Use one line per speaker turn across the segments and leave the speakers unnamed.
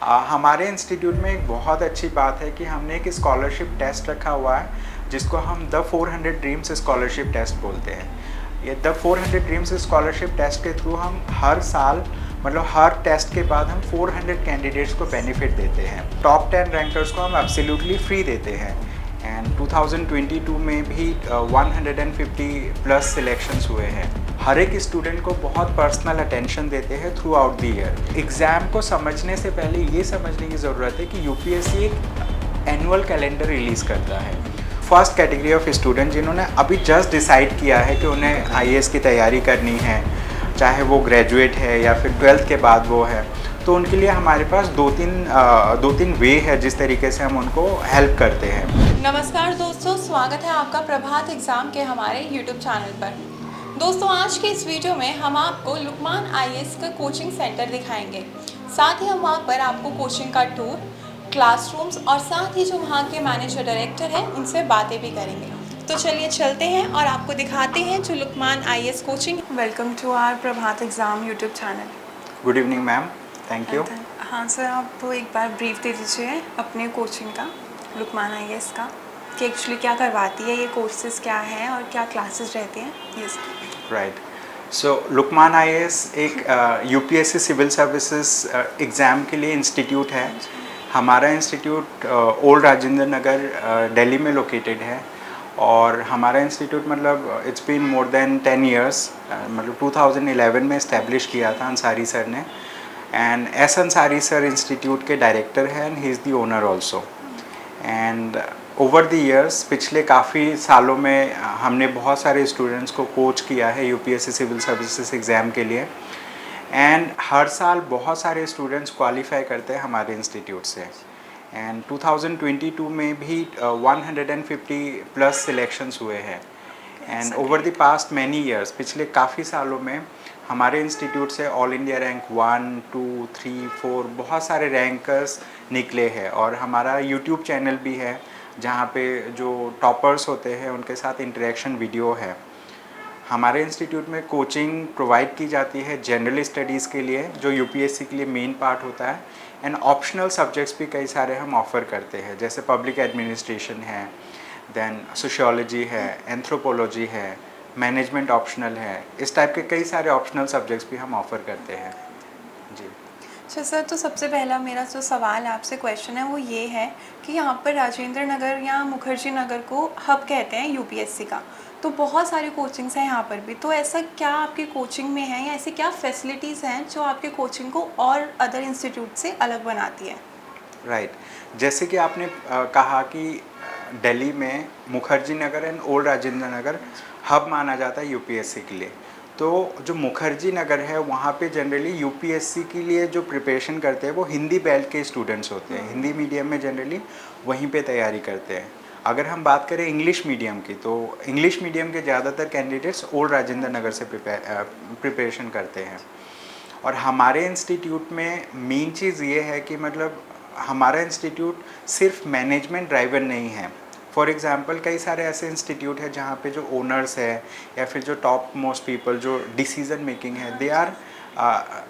हमारे इंस्टीट्यूट में एक बहुत अच्छी बात है कि हमने एक स्कॉलरशिप टेस्ट रखा हुआ है जिसको हम द 400 ड्रीम्स स्कॉलरशिप टेस्ट बोलते हैं। ये द 400 ड्रीम्स स्कॉलरशिप टेस्ट के थ्रू हम हर साल मतलब हर टेस्ट के बाद हम 400 कैंडिडेट्स को बेनिफिट देते हैं। टॉप 10 रैंकर्स को हम एब्सोल्युटली फ्री देते हैं। एंड 2022 में भी 150 प्लस सिलेक्शंस हुए हैं। हर एक स्टूडेंट को बहुत पर्सनल अटेंशन देते हैं through out the year. Exam को समझने से पहले ये समझने की ज़रूरत है कि यूपीएससी एक एनुअल कैलेंडर रिलीज़ करता है। फर्स्ट कैटेगरी ऑफ स्टूडेंट जिन्होंने अभी जस्ट डिसाइड किया है कि उन्हें आईएएस की तैयारी करनी है, चाहे वो ग्रेजुएट है या फिर 12th के बाद वो है, तो उनके लिए हमारे पास दो तीन वे है जिस तरीके से हम उनको हेल्प करते हैं।
नमस्कार दोस्तों, स्वागत है आपका प्रभात एग्ज़ाम के हमारे यूट्यूब चैनल पर। दोस्तों, आज के इस वीडियो में हम आपको लुकमान आईएएस का कोचिंग सेंटर दिखाएंगे। साथ ही हम वहाँ पर आपको कोचिंग का टूर, क्लासरूम्स और साथ ही जो वहाँ के मैनेजर डायरेक्टर हैं उनसे बातें भी करेंगे। तो चलिए चलते हैं और आपको दिखाते हैं जो Lukman IAS coaching. Welcome to our Prabhat exam YouTube channel.
Good evening ma'am, thank you.
हाँ सर, आप एक बार ब्रीफ दे दीजिए अपने कोचिंग का, लुकमान आईएएस का, कि एक्चुअली क्या करवाती है, ये कोर्सेज क्या हैं और क्या क्लासेस रहती हैं। Yes
right. So Luqman IAS एक यूपीएससी सिविल सर्विसेज एग्ज़ाम के लिए इंस्टीट्यूट है। हमारा इंस्टीट्यूट ओल्ड राजेंद्र नगर दिल्ली में लोकेटेड है और हमारा इंस्टीट्यूट मतलब it's been more than 10 years, मतलब 2011 में इस्टेब्लिश किया था अंसारी सर ने। And S Ansari sir institute के डायरेक्टर हैं and he is the owner also. And over the years पिछले काफ़ी सालों में हमने बहुत सारे स्टूडेंट्स को कोच किया है यूपीएससी सिविल सर्विसेज एग्ज़ाम के लिए। एंड हर साल बहुत सारे स्टूडेंट्स क्वालिफाई करते हैं हमारे इंस्टीट्यूट से। एंड 2022 में भी 150 प्लस सिलेक्शंस हुए हैं। And over the past many years, पिछले काफ़ी सालों में हमारे इंस्टीट्यूट से ऑल इंडिया रैंक 1, 2, 3, 4 बहुत सारे रैंकर्स निकले हैं। और हमारा यूट्यूब चैनल भी है जहाँ पे जो टॉपर्स होते हैं उनके साथ इंटरेक्शन वीडियो है। हमारे इंस्टीट्यूट में कोचिंग प्रोवाइड की जाती है जनरल स्टडीज़ के लिए, जो यूपीएससी के लिए मेन पार्ट होता है। एंड ऑप्शनल सब्जेक्ट्स भी कई सारे हम ऑफ़र करते हैं, जैसे पब्लिक एडमिनिस्ट्रेशन है, देन सोशियोलॉजी है, एंथ्रोपोलॉजी है, मैनेजमेंट ऑप्शनल है। इस टाइप के कई सारे ऑप्शनल सब्जेक्ट्स भी हम ऑफ़र करते हैं जी।
अच्छा सर, तो सबसे पहला मेरा जो सवाल आपसे क्वेश्चन है वो ये है कि यहाँ पर राजेंद्र नगर या मुखर्जी नगर को हब कहते हैं यूपीएससी का, तो बहुत सारे कोचिंग्स हैं यहाँ पर भी, तो ऐसा क्या आपकी कोचिंग में है या ऐसी क्या फैसिलिटीज़ हैं जो आपके कोचिंग को और अदर इंस्टीट्यूट से अलग बनाती है।
राइट। जैसे कि आपने कहा कि दिल्ली में Mukherjee Nagar and old Rajendra Nagar hub माना जाता है यूपीएससी के लिए। तो जो मुखर्जी नगर है वहाँ पे जनरली यूपीएससी के लिए जो प्रिपरेशन करते हैं वो हिंदी बेल्ट के स्टूडेंट्स होते हैं, हिंदी मीडियम में जनरली वहीं पे तैयारी करते हैं। अगर हम बात करें इंग्लिश मीडियम की, तो इंग्लिश मीडियम के ज़्यादातर कैंडिडेट्स ओल्ड राजेंद्र नगर से प्रिपरेशन करते हैं। और हमारे इंस्टीट्यूट में मेन चीज़ ये है कि मतलब हमारा इंस्टीट्यूट सिर्फ मैनेजमेंट ड्राइवन नहीं है। फॉर एग्ज़ाम्पल कई सारे ऐसे इंस्टीट्यूट है जहाँ पे जो ओनर्स है या फिर जो टॉप मोस्ट पीपल जो डिसीजन मेकिंग है, they are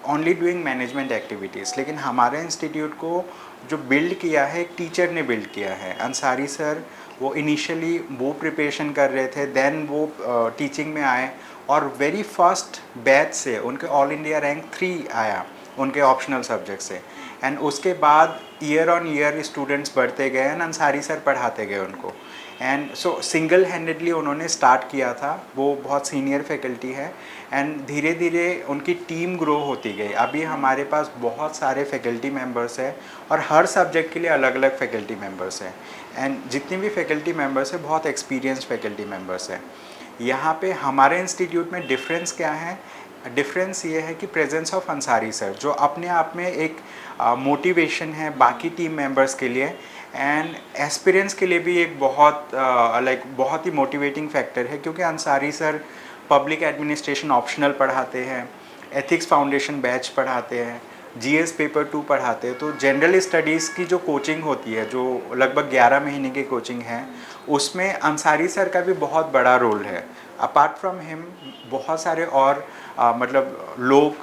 only doing management activities. लेकिन हमारे इंस्टीट्यूट को जो बिल्ड किया है एक टीचर ने बिल्ड किया है, अंसारी सर। वो इनिशियली वो प्रिपरेशन कर रहे थे, देन वो टीचिंग में आए और वेरी फर्स्ट बैच से उनके ऑल इंडिया रैंक 3 आया उनके ऑप्शनल सब्जेक्ट से। एंड उसके बाद ईयर ऑन ईयर स्टूडेंट्स बढ़ते गए एंड अंसारी सर पढ़ाते गए उनको। एंड सो सिंगल हैंडेडली उन्होंने स्टार्ट किया था, वो बहुत सीनियर फैकल्टी है। एंड धीरे धीरे उनकी टीम ग्रो होती गई। अभी हमारे पास बहुत सारे फैकल्टी मेंबर्स हैं और हर सब्जेक्ट के लिए अलग अलग फैकल्टी मेंबर्स हैं। एंड जितनी भी फैकल्टी मेंबर्स हैं बहुत एक्सपीरियंस फैकल्टी मेंबर्स हैं। यहाँ पे हमारे इंस्टीट्यूट में डिफरेंस क्या है? डिफरेंस ये है कि प्रेजेंस ऑफ अंसारी सर जो अपने आप में एक मोटिवेशन है बाकी टीम मेंबर्स के लिए एंड एस्पिरेंट्स के लिए भी एक बहुत ही मोटिवेटिंग फैक्टर है, क्योंकि Ansari sir public administration optional पढ़ाते हैं, एथिक्स फाउंडेशन बैच पढ़ाते हैं, जीएस पेपर 2 पढ़ाते हैं। तो जनरल स्टडीज़ की जो कोचिंग होती है जो लगभग 11 महीने की कोचिंग है, उसमें अंसारी सर का भी बहुत बड़ा रोल है। अपार्ट फ्रॉम हिम बहुत सारे और मतलब लोग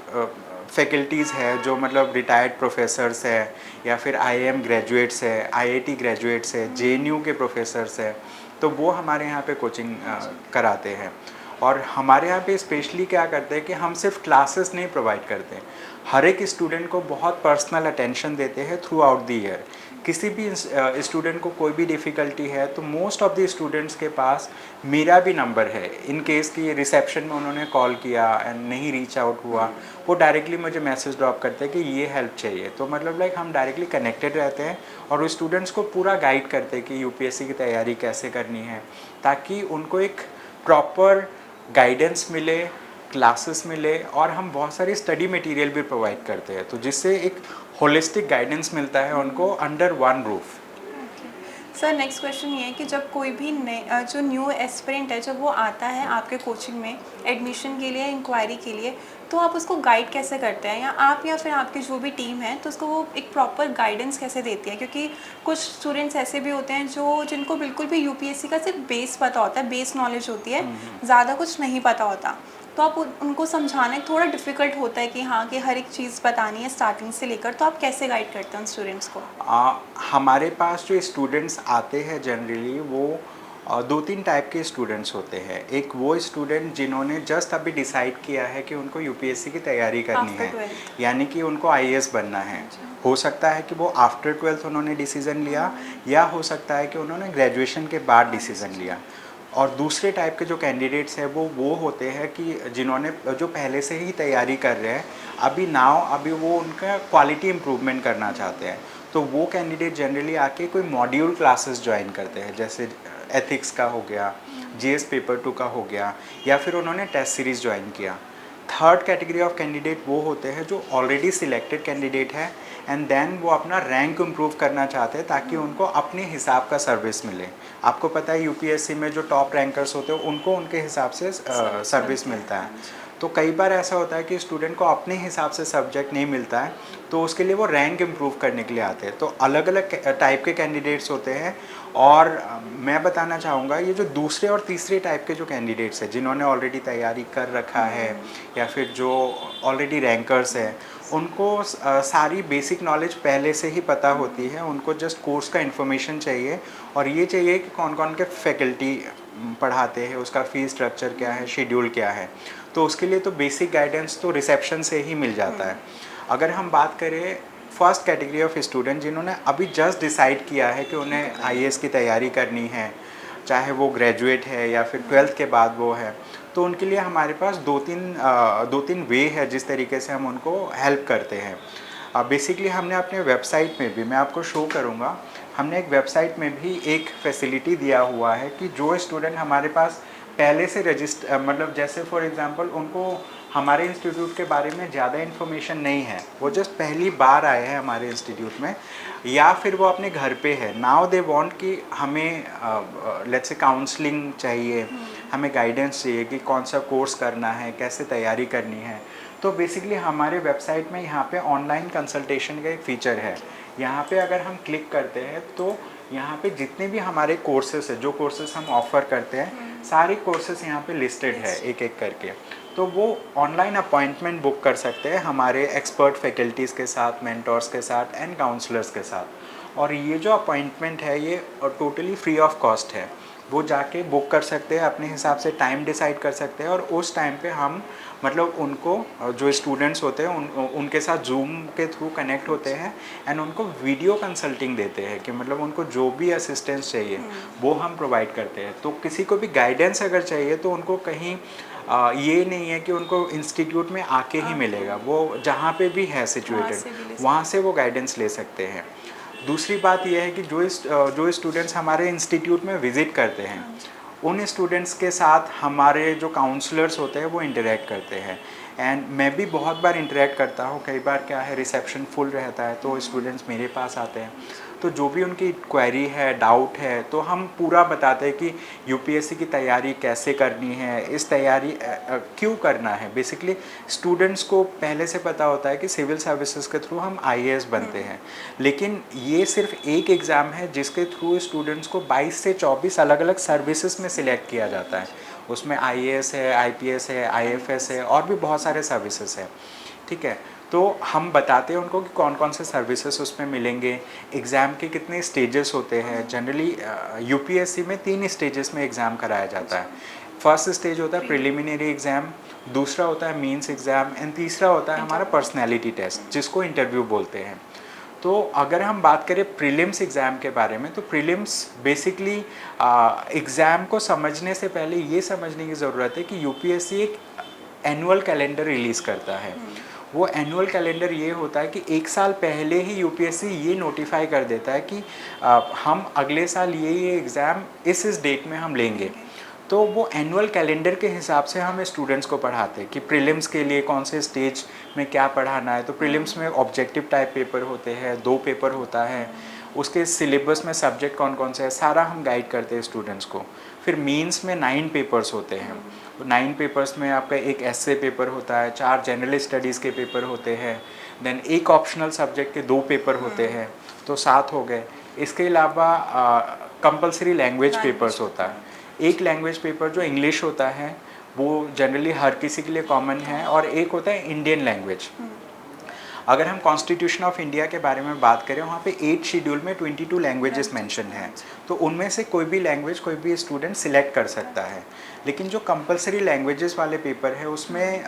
फैकल्टीज़ है जो मतलब रिटायर्ड प्रोफेसर्स है या फिर आईआईएम ग्रेजुएट्स है, आईआईटी ग्रेजुएट्स है, जेएनयू के प्रोफेसर्स है, तो वो हमारे यहाँ पे कोचिंग कराते हैं। और हमारे यहाँ पे स्पेशली क्या करते हैं कि हम सिर्फ क्लासेस नहीं प्रोवाइड करते, हर एक स्टूडेंट को बहुत पर्सनल अटेंशन देते हैं थ्रू आउट द ईयर। किसी भी स्टूडेंट को कोई भी डिफ़िकल्टी है तो मोस्ट ऑफ द स्टूडेंट्स के पास मेरा भी नंबर है, इन केस कि रिसेप्शन में उन्होंने कॉल किया एंड नहीं रीच आउट हुआ, वो डायरेक्टली मुझे मैसेज ड्रॉप करते हैं कि ये हेल्प चाहिए। तो मतलब लाइक हम डायरेक्टली कनेक्टेड रहते हैं और उस स्टूडेंट्स को पूरा गाइड करते हैं कि यूपीएससी की तैयारी कैसे करनी है, ताकि उनको एक प्रॉपर गाइडेंस मिले, क्लासेस मिले, और हम बहुत सारी स्टडी मटेरियल भी प्रोवाइड करते हैं, तो जिससे एक होलिस्टिक गाइडेंस मिलता है उनको under one roof.
Sir next question ये है कि जब कोई भी जो न्यू एस्पिरेंट है जब वो आता है आपके कोचिंग में एडमिशन के लिए, इंक्वायरी के लिए, तो आप उसको गाइड कैसे करते हैं, या आप या फिर आपकी जो भी टीम है तो उसको वो एक प्रॉपर गाइडेंस कैसे देती है? क्योंकि कुछ स्टूडेंट्स ऐसे भी होते हैं जिनको बिल्कुल भी यूपीएससी का सिर्फ बेस पता होता है, बेस नॉलेज होती है, ज़्यादा कुछ नहीं पता होता, तो आप उनको समझाना थोड़ा डिफ़िकल्ट होता है कि हाँ कि हर एक चीज़ बतानी है स्टार्टिंग से लेकर, तो आप कैसे गाइड करते हैं उन स्टूडेंट्स को?
हमारे पास जो स्टूडेंट्स आते हैं जनरली वो दो तीन टाइप के स्टूडेंट्स होते हैं। एक वो स्टूडेंट जिन्होंने जस्ट अभी डिसाइड किया है कि उनको यूपीएससी की तैयारी करनी है, यानी कि उनको आईएएस बनना है। हो सकता है कि वो आफ्टर 12th उन्होंने डिसीज़न लिया, या हो सकता है कि उन्होंने ग्रेजुएशन के बाद डिसीज़न लिया। और दूसरे टाइप के जो कैंडिडेट्स हैं वो होते हैं कि जिन्होंने जो पहले से ही तैयारी कर रहे हैं, अभी वो उनका क्वालिटी इम्प्रूवमेंट करना चाहते हैं, तो वो कैंडिडेट जनरली आके कोई मॉड्यूल क्लासेस ज्वाइन करते हैं, जैसे एथिक्स का हो गया, जीएस पेपर 2 का हो गया, या फिर उन्होंने टेस्ट सीरीज़ ज्वाइन किया। थर्ड कैटेगरी ऑफ कैंडिडेट वो होते हैं जो ऑलरेडी सिलेक्टेड कैंडिडेट है एंड देन वो अपना रैंक इम्प्रूव करना चाहते हैं ताकि उनको अपने हिसाब का सर्विस मिले। आपको पता है यूपीएससी में जो टॉप रैंकर्स होते हैं उनको उनके हिसाब से सर्विस मिलता है। तो कई बार ऐसा होता है कि स्टूडेंट को अपने हिसाब से सब्जेक्ट नहीं मिलता है, तो उसके लिए वो रैंक इम्प्रूव करने के लिए आते हैं। तो अलग अलग टाइप के कैंडिडेट्स होते हैं। और मैं बताना चाहूँगा ये जो दूसरे और तीसरे टाइप के जो कैंडिडेट्स हैं जिन्होंने ऑलरेडी तैयारी कर रखा है या फिर जो ऑलरेडी रैंकर्स हैं, उनको सारी बेसिक नॉलेज पहले से ही पता होती है, उनको जस्ट कोर्स का इन्फॉर्मेशन चाहिए और ये चाहिए कि कौन कौन के फैकल्टी पढ़ाते हैं, उसका फ़ीस स्ट्रक्चर क्या है, शेड्यूल क्या है। तो उसके लिए तो बेसिक गाइडेंस तो रिसेप्शन से ही मिल जाता है। अगर हम बात करें फर्स्ट कैटेगरी ऑफ स्टूडेंट जिन्होंने अभी जस्ट डिसाइड किया है कि उन्हें आईएएस की तैयारी करनी है, चाहे वो ग्रेजुएट है या फिर 12th के बाद वो है, तो उनके लिए हमारे पास दो तीन वे है जिस तरीके से हम उनको हेल्प करते हैं। बेसिकली हमने अपने वेबसाइट में भी, मैं आपको शो करूँगा, हमने एक वेबसाइट में भी एक फैसिलिटी दिया हुआ है कि जो स्टूडेंट हमारे पास पहले से मतलब जैसे फॉर एग्जांपल उनको हमारे इंस्टीट्यूट के बारे में ज़्यादा इन्फॉर्मेशन नहीं है, वो जस्ट पहली बार आए हैं हमारे इंस्टीट्यूट में, या फिर वो अपने घर पे है, नाउ दे वांट कि हमें लेट्स से काउंसलिंग चाहिए, हमें गाइडेंस चाहिए कि कौन सा कोर्स करना है, कैसे तैयारी करनी है। तो बेसिकली हमारे वेबसाइट में यहाँ पे ऑनलाइन कंसल्टेशन का एक फ़ीचर है। यहाँ पे अगर हम क्लिक करते हैं तो यहाँ पे जितने भी हमारे कोर्सेस है, जो कोर्सेस हम ऑफ़र करते हैं, सारे कोर्सेस यहाँ पे लिस्टेड है एक एक करके। तो वो ऑनलाइन अपॉइंटमेंट बुक कर सकते हैं हमारे एक्सपर्ट फैकल्टीज़ के साथ, मेंटर्स के साथ एंड काउंसलर्स के साथ। और ये जो अपॉइंटमेंट है ये टोटली फ्री ऑफ कॉस्ट है, वो जाके बुक कर सकते हैं, अपने हिसाब से टाइम डिसाइड कर सकते हैं और उस टाइम पे हम मतलब उनको जो स्टूडेंट्स होते हैं उनके साथ जूम के थ्रू कनेक्ट होते हैं एंड उनको वीडियो कंसल्टिंग देते हैं कि मतलब उनको जो भी असिस्टेंस चाहिए वो हम प्रोवाइड करते हैं। तो किसी को भी गाइडेंस अगर चाहिए तो उनको कहीं ये नहीं है कि उनको इंस्टीट्यूट में आके ही मिलेगा, वो जहाँ पे भी है सिचुएटेड वहाँ से वो गाइडेंस ले सकते हैं। दूसरी बात यह है कि जो स्टूडेंट्स हमारे इंस्टीट्यूट में विज़िट करते हैं उन स्टूडेंट्स के साथ हमारे जो काउंसलर्स होते हैं वो इंटरेक्ट करते हैं एंड मैं भी बहुत बार इंटरेक्ट करता हूँ। कई बार क्या है, रिसेप्शन फुल रहता है तो स्टूडेंट्स मेरे पास आते हैं, तो जो भी उनकी क्वेरी है, डाउट है, तो हम पूरा बताते हैं कि यूपीएससी की तैयारी कैसे करनी है, इस तैयारी क्यों करना है। बेसिकली स्टूडेंट्स को पहले से पता होता है कि सिविल सर्विसेज के थ्रू हम आईएएस बनते हैं, लेकिन ये सिर्फ एक एग्ज़ाम है जिसके थ्रू स्टूडेंट्स को 22 से 24 अलग अलग सर्विसेज में सिलेक्ट किया जाता है। उसमें आईएएस है, आईपीएस है, आईएफएस है और भी बहुत सारे सर्विसेज हैं, ठीक है। तो हम बताते हैं उनको कि कौन कौन से सर्विसेज उसमें मिलेंगे, एग्ज़ाम के कितने स्टेजेस होते हैं। जनरली यूपीएससी में 3 स्टेजेस में एग्ज़ाम कराया जाता है। फर्स्ट स्टेज होता है प्रिलिमिनरी एग्ज़ाम, दूसरा होता है मेंस एग्ज़ाम एंड तीसरा होता है हमारा पर्सनैलिटी टेस्ट, जिसको इंटरव्यू बोलते हैं। तो अगर हम बात करें प्रीलिम्स एग्ज़ाम के बारे में, तो प्रीलिम्स बेसिकली एग्ज़ाम को समझने से पहले ये समझने की ज़रूरत है कि यूपीएससी एक एनुअल कैलेंडर रिलीज़ करता है। वो एनुअल कैलेंडर ये होता है कि एक साल पहले ही यूपीएससी ये नोटिफाई कर देता है कि हम अगले साल ये एग्ज़ाम इस डेट में हम लेंगे। तो वो एनुअल कैलेंडर के हिसाब से हम स्टूडेंट्स को पढ़ाते हैं कि प्रीलिम्स के लिए कौन से स्टेज में क्या पढ़ाना है। तो प्रीलिम्स में ऑब्जेक्टिव टाइप पेपर होते हैं, 2 पेपर होता है, उसके सिलेबस में सब्जेक्ट कौन कौन से है सारा हम गाइड करते हैं स्टूडेंट्स को। फिर मेंस में 9 पेपर्स होते हैं। 9 पेपर्स में आपका एक एस्से पेपर होता है, 4 जनरल स्टडीज़ के पेपर होते हैं, देन एक ऑप्शनल सब्जेक्ट के 2 पेपर होते हैं, तो 7 हो गए। इसके अलावा कंपलसरी लैंग्वेज पेपर्स होता है। एक लैंग्वेज पेपर जो इंग्लिश होता है वो जनरली हर किसी के लिए कॉमन है, और एक होता है इंडियन लैंग्वेज। अगर हम कॉन्स्टिट्यूशन ऑफ इंडिया के बारे में बात करें, वहाँ पे 8 शेड्यूल में 22 लैंग्वेजेस मेंशन हैं, तो उनमें से कोई भी लैंग्वेज कोई भी स्टूडेंट सिलेक्ट कर सकता है। लेकिन जो कंपलसरी लैंग्वेजेस वाले पेपर है उसमें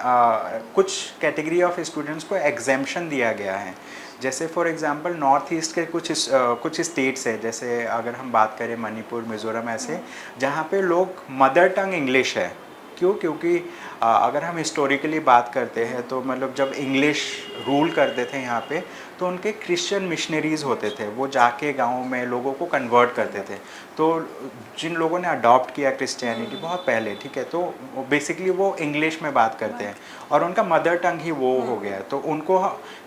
कुछ कैटेगरी ऑफ स्टूडेंट्स को एग्जेम्पशन दिया गया है। जैसे फॉर एग्जांपल नॉर्थ ईस्ट के कुछ स्टेट्स है, जैसे अगर हम बात करें मणिपुर, मिज़ोरम, ऐसे जहाँ पे लोग मदर टंग इंग्लिश है। क्यों? क्योंकि अगर हम हिस्टोरिकली बात करते हैं तो मतलब जब इंग्लिश रूल करते थे यहाँ पे, तो उनके क्रिश्चियन मिशनरीज़ होते थे, वो जाके गाँव में लोगों को कन्वर्ट करते थे। तो जिन लोगों ने अडॉप्ट किया क्रिश्चियनिटी बहुत पहले, ठीक है, तो बेसिकली वो इंग्लिश में बात करते हैं और उनका मदर टंग ही वो हो गया है। तो उनको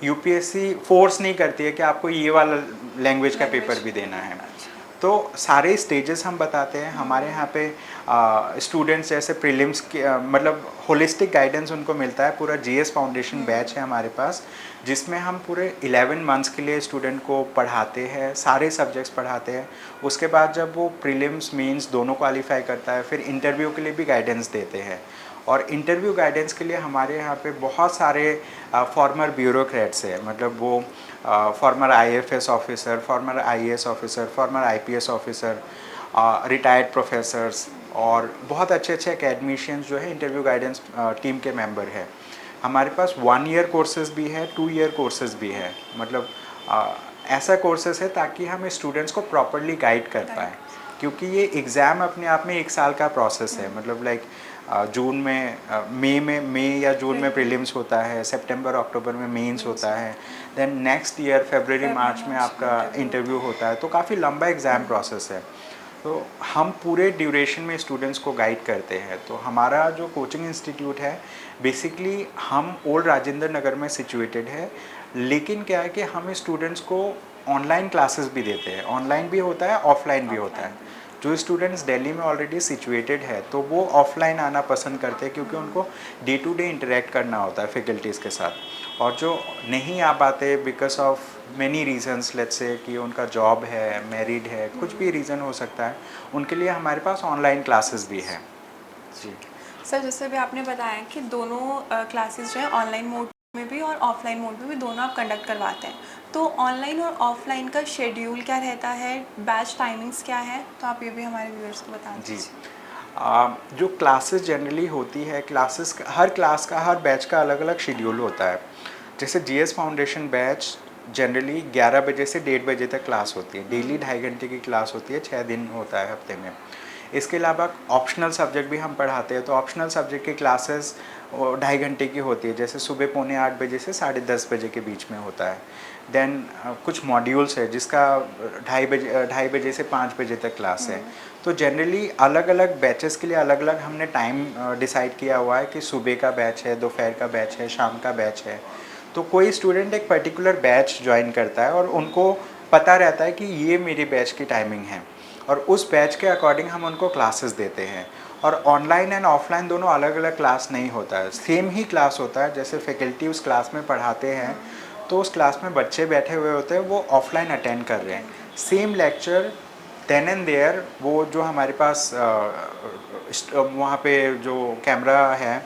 यूपीएससी फोर्स नहीं करती है कि आपको ये वाला लैंग्वेज का पेपर भी देना है। तो सारे स्टेजेस हम बताते हैं। हमारे यहाँ पे स्टूडेंट्स जैसे प्रीलिम्स के मतलब होलिस्टिक गाइडेंस उनको मिलता है। पूरा जीएस फाउंडेशन बैच है हमारे पास, जिसमें हम पूरे 11 मंथ्स के लिए स्टूडेंट को पढ़ाते हैं, सारे सब्जेक्ट्स पढ़ाते हैं। उसके बाद जब वो प्रीलिम्स मेंस दोनों क्वालिफाई करता है, फिर इंटरव्यू के लिए भी गाइडेंस देते हैं। और इंटरव्यू गाइडेंस के लिए हमारे यहाँ पे बहुत सारे फॉर्मर ब्यूरोक्रेट्स हैं, मतलब वो farmer IFS officer, farmer IAS officer, farmer IPS officer, retired professors और बहुत अच्छे अच्छे एकेडमिशियंस जो है इंटरव्यू गाइडेंस टीम के मेंबर है। हमारे पास 1 ईयर कोर्सेज भी है, 2 ईयर कोर्सेज भी है। मतलब ऐसा कोर्सेज है ताकि हम स्टूडेंट्स को प्रॉपरली गाइड कर पाएँ, क्योंकि ये एग्ज़ाम अपने आप में 1 साल का प्रोसेस है। मतलब लाइक जून में मई या जून में प्रीलिम्स होता है, सितंबर अक्टूबर में मेंस होता है, देन नेक्स्ट ईयर फरवरी मार्च में आपका इंटरव्यू होता है। तो काफ़ी लंबा एग्ज़ाम प्रोसेस है। तो हम पूरे ड्यूरेशन में स्टूडेंट्स को गाइड करते हैं। तो हमारा जो कोचिंग इंस्टीट्यूट है बेसिकली हम ओल्ड राजेंद्र नगर में सिचुएटेड है, लेकिन क्या है कि हम स्टूडेंट्स को ऑनलाइन क्लासेस भी देते हैं। ऑनलाइन भी होता है, ऑफलाइन भी होता है। जो स्टूडेंट्स दिल्ली में ऑलरेडी सिचुएटेड है तो वो ऑफलाइन आना पसंद करते हैं, क्योंकि उनको डे टू डे इंटरेक्ट करना होता है फैकल्टीज़ के साथ। और जो नहीं आ पाते because of many reasons, let's say कि उनका जॉब है, मैरिड है, कुछ भी रीज़न हो सकता है, उनके लिए हमारे पास ऑनलाइन क्लासेस भी हैं। जी
सर, जैसे भी आपने बताया कि दोनों क्लासेस जो है ऑनलाइन मोड में भी और ऑफलाइन मोड में भी दोनों आप कंडक्ट करवाते हैं, तो ऑनलाइन और ऑफलाइन का शेड्यूल क्या रहता है, बैच टाइमिंग्स क्या है, तो आप ये भी हमारे व्यूअर्स को बता
जी
दीजिए।
जो क्लासेस जनरली होती है, क्लासेस हर क्लास का, हर बैच का अलग अलग शेड्यूल होता है। जैसे जीएस फाउंडेशन बैच जनरली 11 बजे से 1:30 बजे तक क्लास होती है। डेली 2.5 घंटे की क्लास होती है, 6 दिन होता है हफ्ते में। इसके अलावा ऑप्शनल सब्जेक्ट भी हम पढ़ाते हैं, तो ऑप्शनल सब्जेक्ट की क्लासेस 2.5 घंटे की होती है। जैसे सुबह 7:45 बजे से 10:30 बजे के बीच में होता है। देन कुछ मॉड्यूल्स है जिसका 2:30 बजे से 5 बजे तक क्लास है। तो जनरली अलग अलग बैचेस के लिए अलग अलग हमने टाइम डिसाइड किया हुआ है कि सुबह का बैच है, दोपहर का बैच है, शाम का बैच है। तो कोई स्टूडेंट एक पर्टिकुलर बैच ज्वाइन करता है और उनको पता रहता है कि ये मेरी बैच की टाइमिंग है, और उस बैच के अकॉर्डिंग हम उनको क्लासेस देते हैं। और ऑनलाइन एंड ऑफलाइन दोनों अलग अलग क्लास नहीं होता है, सेम ही क्लास होता है। जैसे फैकल्टी उस क्लास में पढ़ाते हैं तो उस क्लास में बच्चे बैठे हुए होते हैं, वो ऑफलाइन अटेंड कर रहे हैं same lecture. Then and there वो जो हमारे पास वहाँ पे जो कैमरा है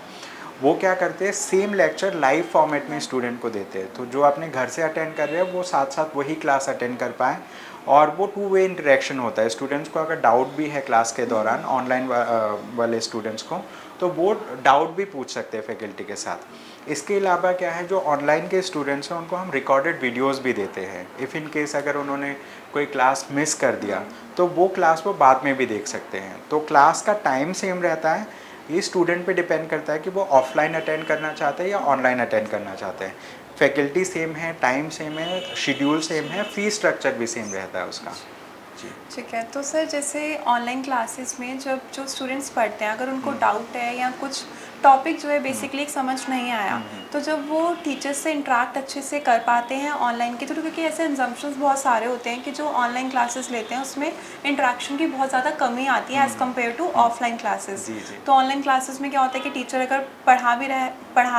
वो क्या करते हैं, सेम लेक्चर लाइव फॉर्मेट में स्टूडेंट को देते हैं, तो जो अपने घर से अटेंड कर रहे हैं वो साथ साथ वही क्लास अटेंड कर पाएँ, और वो टू वे इंटरेक्शन होता है। स्टूडेंट्स को अगर डाउट भी है क्लास के दौरान, ऑनलाइन वाले स्टूडेंट्स को, तो वो डाउट भी पूछ सकते हैं फैकल्टी के साथ। इसके अलावा क्या है, जो ऑनलाइन के स्टूडेंट्स हैं उनको हम रिकॉर्डेड वीडियोस भी देते हैं। इफ़ इन केस अगर उन्होंने कोई क्लास मिस कर दिया तो वो क्लास वो बाद में भी देख सकते हैं। तो क्लास का टाइम सेम रहता है, ये स्टूडेंट पे डिपेंड करता है कि वो ऑफलाइन अटेंड करना चाहते हैं या ऑनलाइन अटेंड करना चाहते हैं। फैकल्टी सेम है, टाइम सेम है, शेड्यूल सेम है, फी स्ट्रक्चर भी सेम रहता है उसका। जी
ठीक है। तो सर जैसे ऑनलाइन क्लासेस में जब जो स्टूडेंट्स पढ़ते हैं, अगर उनको डाउट है या कुछ टॉपिक जो है बेसिकली समझ नहीं आया, तो जब वो टीचर्स से इंटरेक्ट अच्छे से कर पाते हैं ऑनलाइन के थ्रू, क्योंकि ऐसे एग्जाम्पशंस बहुत सारे होते हैं कि जो ऑनलाइन क्लासेस लेते हैं उसमें इंटरेक्शन की बहुत ज़्यादा कमी आती है as compare to offline classes.
जी जी
तो ऑनलाइन क्लासेस में क्या होता है कि टीचर अगर पढ़ा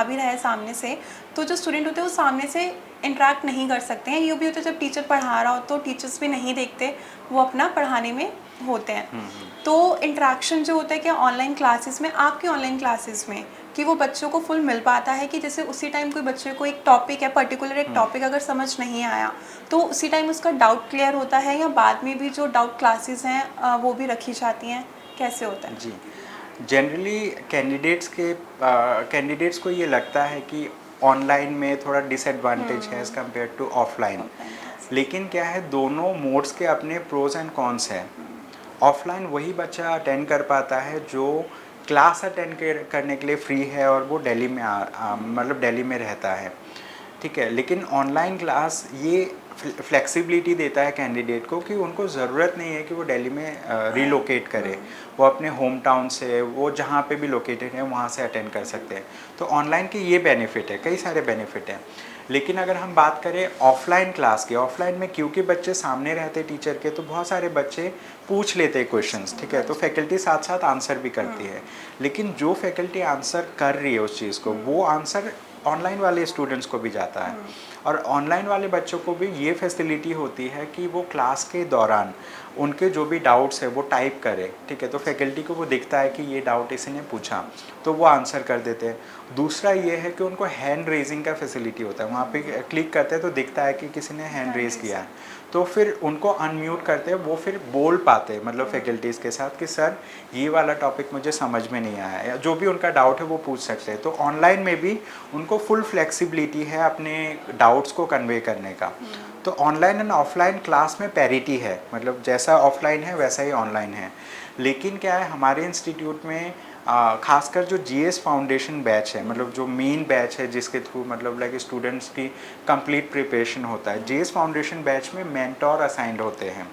भी रहे सामने से, तो जो स्टूडेंट होते हैं वो सामने से इंटरेक्ट नहीं कर सकते हैं। ये भी होता है जब टीचर पढ़ा रहा हो तो टीचर्स भी नहीं देखते, वो अपना पढ़ाने में होते हैं। तो इंटरेक्शन जो होता है क्या ऑनलाइन क्लासेस में, आपकी ऑनलाइन क्लासेस में, कि वो बच्चों को फुल मिल पाता है कि जैसे उसी टाइम कोई बच्चे को एक टॉपिक है, पर्टिकुलर एक टॉपिक अगर समझ नहीं आया तो उसी टाइम उसका डाउट क्लियर होता है, या बाद में भी जो डाउट क्लासेस हैं वो भी रखी जाती हैं, कैसे होता है?
जी जनरली कैंडिडेट्स को ये लगता है कि ऑनलाइन में थोड़ा डिसएडवांटेज है एज़ कम्पेयर टू ऑफलाइन। लेकिन क्या है, दोनों मोड्स के अपने प्रोज एंड कॉन्स हैं। ऑफलाइन वही बच्चा अटेंड कर पाता है जो क्लास अटेंड करने के लिए फ्री है और वो दिल्ली में मतलब दिल्ली में रहता है, ठीक है। लेकिन ऑनलाइन क्लास ये फ्लेक्सिबिलिटी देता है कैंडिडेट को कि उनको ज़रूरत नहीं है कि वो दिल्ली में रिलोकेट करे, वो अपने होम टाउन से, वो जहाँ पे भी लोकेटेड है वहाँ से अटेंड कर सकते हैं। तो ऑनलाइन के ये बेनिफिट है, कई सारे बेनिफिट हैं। लेकिन अगर हम बात करें ऑफलाइन क्लास की, ऑफलाइन में क्योंकि बच्चे सामने रहते टीचर के, तो बहुत सारे बच्चे पूछ लेते हैं क्वेश्चंस, ठीक है, तो फैकल्टी साथ साथ आंसर भी करती है। लेकिन जो फैकल्टी आंसर कर रही है उस चीज़ को, वो आंसर ऑनलाइन वाले स्टूडेंट्स को भी जाता है। और ऑनलाइन वाले बच्चों को भी ये फैसिलिटी होती है कि वो क्लास के दौरान उनके जो भी डाउट्स है वो टाइप करें, ठीक है, तो फैकल्टी को वो दिखता है कि ये डाउट इसी ने पूछा, तो वो आंसर कर देते हैं। दूसरा ये है कि उनको हैंड रेजिंग का फैसिलिटी होता है, वहाँ पे क्लिक करते हैं तो दिखता है कि किसी ने हैंड रेज किया है, तो फिर उनको अनम्यूट करते हैं, वो फिर बोल पाते हैं, मतलब फैकल्टीज़ के साथ कि सर ये वाला टॉपिक मुझे समझ में नहीं आया, या जो भी उनका डाउट है वो पूछ सकते हैं। तो ऑनलाइन में भी उनको फुल फ्लेक्सिबिलिटी है अपने डाउट्स को कन्वे करने का। तो ऑनलाइन एंड ऑफलाइन क्लास में पैरिटी है, मतलब जैसा ऑफलाइन है वैसा ही ऑनलाइन है। लेकिन क्या है, हमारे इंस्टीट्यूट में खासकर जो जीएस फाउंडेशन बैच है, मतलब जो मेन बैच है जिसके थ्रू मतलब लाइक स्टूडेंट्स की कंप्लीट प्रिपरेशन होता है, जीएस फाउंडेशन बैच में मेंटोर असाइंड होते हैं,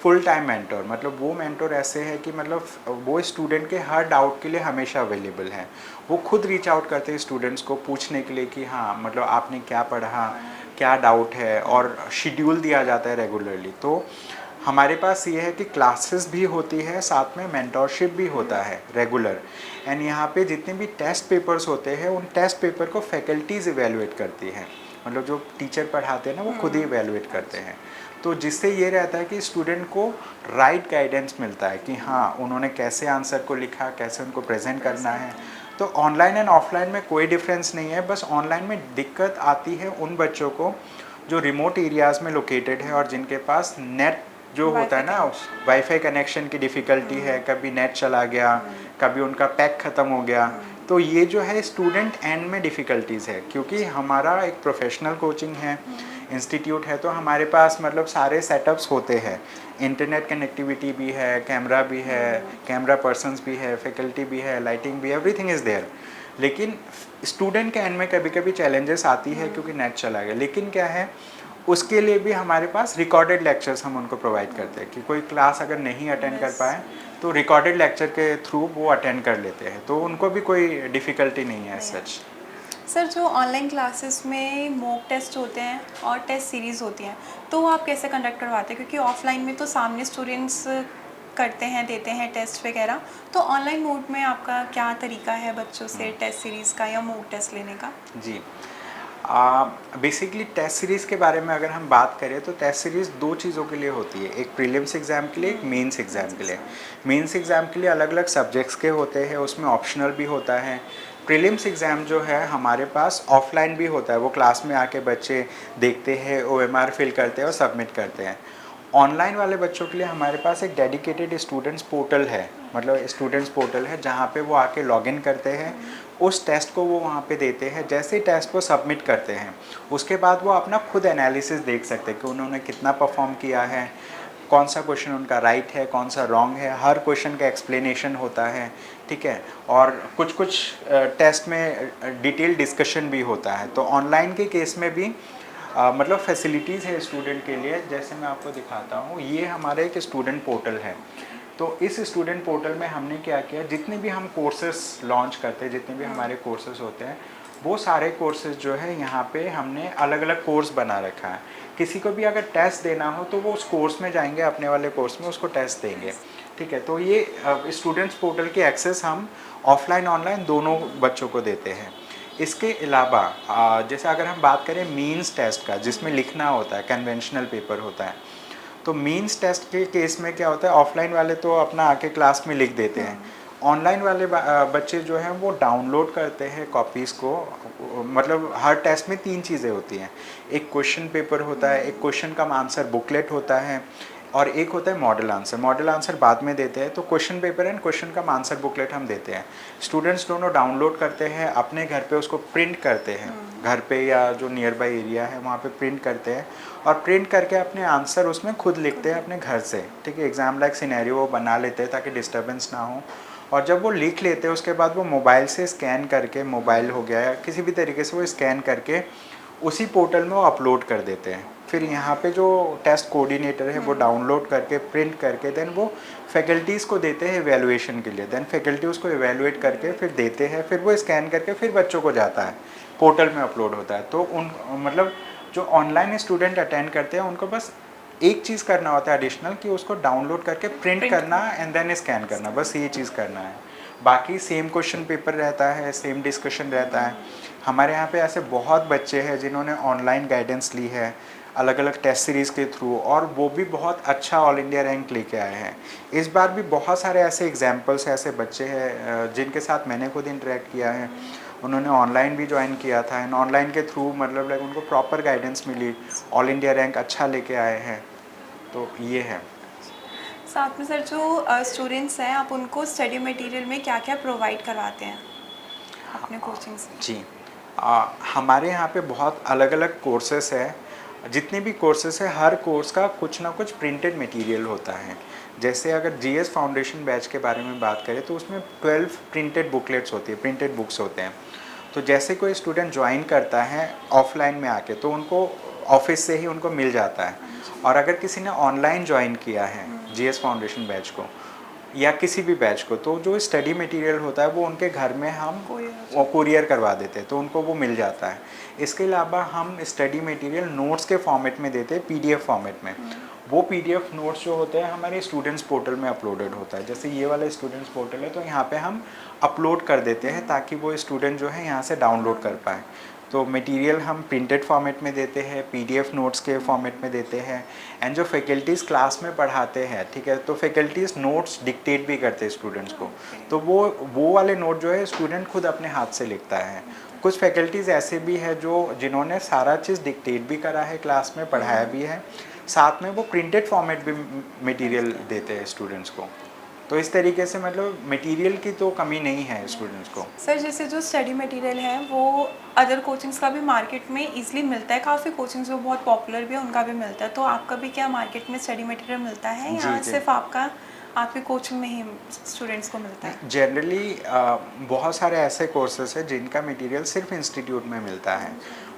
फुल टाइम मेंटोर। मतलब वो मेंटोर ऐसे है कि मतलब वो स्टूडेंट के हर डाउट के लिए हमेशा अवेलेबल है। वो खुद रीच आउट करते हैं स्टूडेंट्स को पूछने के लिए कि हाँ मतलब आपने क्या पढ़ा, क्या डाउट है, और शेड्यूल दिया जाता है रेगुलरली। तो हमारे पास ये है कि क्लासेस भी होती है, साथ में मेंटोरशिप भी होता है रेगुलर। एंड यहाँ पे जितने भी टेस्ट पेपर्स होते हैं उन टेस्ट पेपर को फैकल्टीज़ इवेलुएट करती है, मतलब जो टीचर पढ़ाते हैं ना वो खुद ही इवेलुएट करते हैं। तो जिससे ये रहता है कि स्टूडेंट को राइट गाइडेंस मिलता है कि हाँ उन्होंने कैसे आंसर को लिखा, कैसे उनको प्रेजेंट करना है। तो ऑनलाइन एंड ऑफलाइन में कोई डिफरेंस नहीं है, बस ऑनलाइन में दिक्कत आती है उन बच्चों को जो रिमोट एरियाज़ में लोकेटेड है और जिनके पास नेट जो होता है ना वाईफाई कनेक्शन की डिफ़िकल्टी है, कभी नेट चला गया, कभी उनका पैक ख़त्म हो गया। तो ये जो है स्टूडेंट एंड में डिफ़िकल्टीज़ है, क्योंकि हमारा एक प्रोफेशनल कोचिंग है, इंस्टीट्यूट है, तो हमारे पास मतलब सारे सेटअप्स होते हैं, इंटरनेट कनेक्टिविटी भी है, कैमरा भी है, कैमरा पर्सन्स भी है, फैकल्टी भी है, लाइटिंग भी, एवरीथिंग इज़ देयर। लेकिन स्टूडेंट के एंड में कभी कभी चैलेंजेस आती है क्योंकि नेट चला गया। लेकिन क्या है, उसके लिए भी हमारे पास रिकॉर्डेड लेक्चर्स हम उनको प्रोवाइड करते हैं कि कोई क्लास अगर नहीं अटेंड कर पाए तो रिकॉर्डेड लेक्चर के थ्रू वो अटेंड कर लेते हैं, तो उनको भी कोई डिफ़िकल्टी नहीं है सच।
सर जो ऑनलाइन क्लासेस में मॉक टेस्ट होते हैं और टेस्ट सीरीज़ होती हैं, तो वो आप कैसे कंडक्ट करवाते हैं? क्योंकि ऑफलाइन में तो सामने स्टूडेंट्स करते हैं, देते हैं टेस्ट वगैरह, तो ऑनलाइन मोड में आपका क्या तरीका है बच्चों से टेस्ट सीरीज़ का या मॉक टेस्ट लेने का?
जी बेसिकली टेस्ट सीरीज़ के बारे में अगर हम बात करें तो टेस्ट सीरीज़ दो चीज़ों के लिए होती है, एक प्रीलिम्स एग्ज़ाम के लिए, एक मेंस एग्ज़ाम के लिए। मेंस एग्ज़ाम के लिए अलग अलग सब्जेक्ट्स के होते हैं, उसमें ऑप्शनल भी होता है, प्रीलिम्स एग्ज़ाम जो है हमारे पास ऑफलाइन भी होता है, वो क्लास में आके बच्चे देखते हैं, OMR फिल करते हैं और सबमिट करते हैं। ऑनलाइन वाले बच्चों के लिए हमारे पास एक डेडिकेटेड स्टूडेंट्स पोर्टल है, मतलब स्टूडेंट्स पोर्टल है जहाँ पे वो आके लॉगिन करते हैं, उस टेस्ट को वो वहाँ पे देते हैं। जैसे ही टेस्ट को सबमिट करते हैं उसके बाद वो अपना खुद एनालिसिस देख सकते हैं कि उन्होंने कितना परफॉर्म किया है, कौन सा क्वेश्चन उनका राइट है, कौन सा रॉन्ग है। हर क्वेश्चन का एक्सप्लेनेशन होता है, ठीक है। और कुछ कुछ टेस्ट में डिटेल डिस्कशन भी होता है। तो ऑनलाइन के केस में भी मतलब फैसिलिटीज़ है स्टूडेंट के लिए। जैसे मैं आपको दिखाता हूँ, ये हमारा एक स्टूडेंट पोर्टल है। तो इस स्टूडेंट पोर्टल में हमने क्या किया, जितने भी हम कोर्सेस लॉन्च करते हैं, जितने भी हमारे कोर्सेज होते हैं, वो सारे कोर्सेज जो है यहाँ पे हमने अलग अलग कोर्स बना रखा है। किसी को भी अगर टेस्ट देना हो तो वो उस कोर्स में जाएंगे, अपने वाले कोर्स में उसको टेस्ट देंगे, ठीक है। तो ये स्टूडेंट्स पोर्टल की एक्सेस हम ऑफलाइन ऑनलाइन दोनों बच्चों को देते हैं। इसके अलावा जैसे अगर हम बात करें मीन्स टेस्ट का, जिसमें लिखना होता है, कन्वेंशनल पेपर होता है, तो मीन्स टेस्ट के केस में क्या होता है, ऑफलाइन वाले तो अपना आके क्लास में लिख देते हैं। ऑनलाइन वाले बच्चे जो हैं वो डाउनलोड करते हैं कॉपीज़ को। मतलब हर टेस्ट में 3 चीज़ें होती हैं, एक क्वेश्चन पेपर होता है, एक क्वेश्चन का आंसर बुकलेट होता है, और एक होता है मॉडल आंसर। मॉडल आंसर बाद में देते हैं, तो क्वेश्चन पेपर एंड क्वेश्चन का आंसर बुकलेट हम देते हैं। स्टूडेंट्स दोनों डाउनलोड करते हैं, अपने घर पे उसको प्रिंट करते हैं, घर पे या जो नियर बाई एरिया है वहाँ पे प्रिंट करते हैं, और प्रिंट करके अपने आंसर उसमें खुद लिखते हैं अपने घर से, ठीक है। एग्ज़ाम लाइक सिनेरियो वो बना लेते हैं ताकि डिस्टर्बेंस ना हो। और जब वो लिख लेते हैं उसके बाद वो मोबाइल से स्कैन करके, मोबाइल हो गया या किसी भी तरीके से वो स्कैन करके उसी पोर्टल में वो अपलोड कर देते हैं। फिर यहाँ पे जो टेस्ट कोऑर्डिनेटर है वो डाउनलोड करके, प्रिंट करके, देन वो फैकल्टीज़ को देते हैं इवैल्यूएशन के लिए। देन फैकल्टी उसको इवैल्यूएट करके फिर देते हैं, फिर वो स्कैन करके फिर बच्चों को जाता है, पोर्टल में अपलोड होता है। तो उन मतलब जो ऑनलाइन स्टूडेंट अटेंड करते हैं उनको बस एक चीज़ करना होता है एडिशनल, कि उसको डाउनलोड करके प्रिंट करना एंड देन स्कैन करना, बस ये चीज़ करना है। बाकी सेम क्वेश्चन पेपर रहता है, सेम डिस्कशन रहता है। हमारे यहाँ पे ऐसे बहुत बच्चे हैं जिन्होंने ऑनलाइन गाइडेंस ली है अलग अलग टेस्ट सीरीज़ के थ्रू, और वो भी बहुत अच्छा ऑल इंडिया रैंक लेके आए हैं। इस बार भी बहुत सारे ऐसे एग्जाम्पल्स, ऐसे बच्चे हैं जिनके साथ मैंने खुद इंटरेक्ट किया है। उन्होंने ऑनलाइन भी ज्वाइन किया था एंड ऑनलाइन के थ्रू मतलब लाइक उनको प्रॉपर गाइडेंस मिली, ऑल इंडिया रैंक अच्छा लेके आए हैं। तो ये है।
साथ में सर जो स्टूडेंट्स हैं, आप उनको स्टडी मटेरियल में क्या क्या प्रोवाइड करवाते हैं अपने कोचिंग से?
जी, हमारे यहाँ पे बहुत अलग अलग कोर्सेस है। जितने भी कोर्सेस है, हर कोर्स का कुछ ना कुछ प्रिंटेड मटेरियल होता है। जैसे अगर GS फाउंडेशन बैच के बारे में बात करें तो उसमें 12 प्रिंटेड बुकलेट्स होती है, प्रिंटेड बुक्स होते हैं। तो जैसे कोई स्टूडेंट ज्वाइन करता है ऑफलाइन में आके तो उनको ऑफिस से ही उनको मिल जाता है, और अगर किसी ने ऑनलाइन ज्वाइन किया है GS फाउंडेशन बैच को या किसी भी बैच को, तो जो स्टडी मटेरियल होता है वो उनके घर में हम वो कुरियर करवा देते हैं, तो उनको वो मिल जाता है। इसके अलावा हम स्टडी मटेरियल नोट्स के फॉर्मेट में देते हैं, PDF फॉर्मेट में। वो PDF नोट्स जो होते हैं हमारे स्टूडेंट्स पोर्टल में अपलोडेड होता है। जैसे ये वाला स्टूडेंट्स पोर्टल है तो यहाँ पे हम अपलोड कर देते हैं ताकि वो स्टूडेंट जो है यहाँ से डाउनलोड कर पाए। तो मटेरियल हम प्रिंटेड फॉर्मेट में देते हैं, PDF नोट्स के फॉर्मेट में देते हैं, एंड जो फैकल्टीज़ क्लास में पढ़ाते हैं, ठीक है, तो फैकल्टीज़ नोट्स डिक्टेट भी करते हैं स्टूडेंट्स को। तो वो वाले नोट जो है स्टूडेंट खुद अपने हाथ से लिखता है। कुछ फैकल्टीज़ ऐसे भी है जिन्होंने सारा चीज़ डिक्टेट भी करा है, क्लास में पढ़ाया भी है, साथ में वो प्रिंटेड फॉर्मेट भी मटेरियल देते हैं स्टूडेंट्स को। तो इस तरीके से मतलब मटेरियल की तो कमी नहीं है स्टूडेंट्स को।
सर जैसे जो स्टडी मटेरियल है वो अदर कोचिंग्स का भी मार्केट में इजीली मिलता है, काफ़ी कोचिंग्स जो बहुत पॉपुलर भी है उनका भी मिलता है, तो आपका भी क्या मार्केट में स्टडी मटेरियल मिलता है या सिर्फ आपकी कोचिंग में ही स्टूडेंट्स को मिलता है?
जनरली बहुत सारे ऐसे कोर्सेस हैं जिनका मटेरियल सिर्फ इंस्टीट्यूट में मिलता है,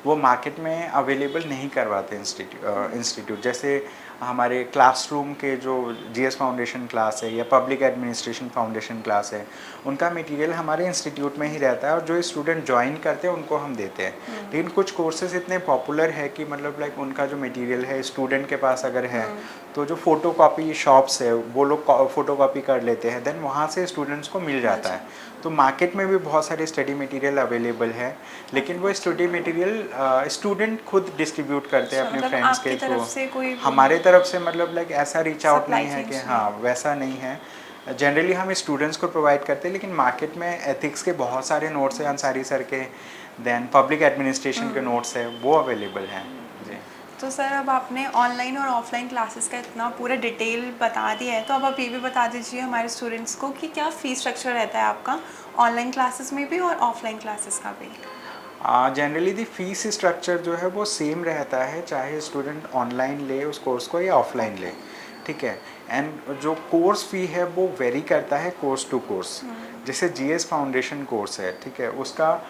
वो मार्केट में अवेलेबल नहीं करवाते इंस्टीट्यूट। जैसे हमारे क्लासरूम के जो GS फाउंडेशन क्लास है या पब्लिक एडमिनिस्ट्रेशन फाउंडेशन क्लास है, उनका मटेरियल हमारे इंस्टीट्यूट में ही रहता है और जो स्टूडेंट ज्वाइन करते हैं उनको हम देते हैं। लेकिन कुछ कोर्सेज इतने पॉपुलर है कि मतलब लाइक उनका जो मटेरियल है स्टूडेंट के पास अगर है तो जो फ़ोटोकॉपी शॉप्स है वो लोग फ़ोटोकॉपी कर लेते हैं, देन वहाँ से स्टूडेंट्स को मिल जाता है। तो मार्केट में भी बहुत सारे स्टडी मटेरियल अवेलेबल है, लेकिन वो स्टडी मटेरियल स्टूडेंट खुद डिस्ट्रीब्यूट करते हैं अपने फ्रेंड्स के थ्रू। हमारे तरफ से मतलब लाइक ऐसा रीच आउट नहीं है कि हाँ वैसा नहीं है। जनरली हम स्टूडेंट्स को प्रोवाइड करते हैं, लेकिन मार्केट में एथिक्स के बहुत सारे नोट्स हैं अंसारी सर के, देन पब्लिक एडमिनिस्ट्रेशन के नोट्स हैं, वो अवेलेबल हैं जी।
तो सर अब आपने ऑनलाइन और ऑफलाइन क्लासेस का इतना पूरा डिटेल बता दिया है, तो अब आप ये भी बता दीजिए हमारे स्टूडेंट्स को कि क्या फ़ीस स्ट्रक्चर रहता है आपका ऑनलाइन क्लासेस में भी और ऑफलाइन क्लासेस का भी।
जनरली दी फीस स्ट्रक्चर जो है वो सेम रहता है, चाहे स्टूडेंट ऑनलाइन ले उस कोर्स को या ऑफलाइन ले, ठीक है। एंड जो कोर्स फ़ी है वो वेरी करता है कोर्स टू कोर्स। जैसे जीएस फाउंडेशन कोर्स है, ठीक है, उसका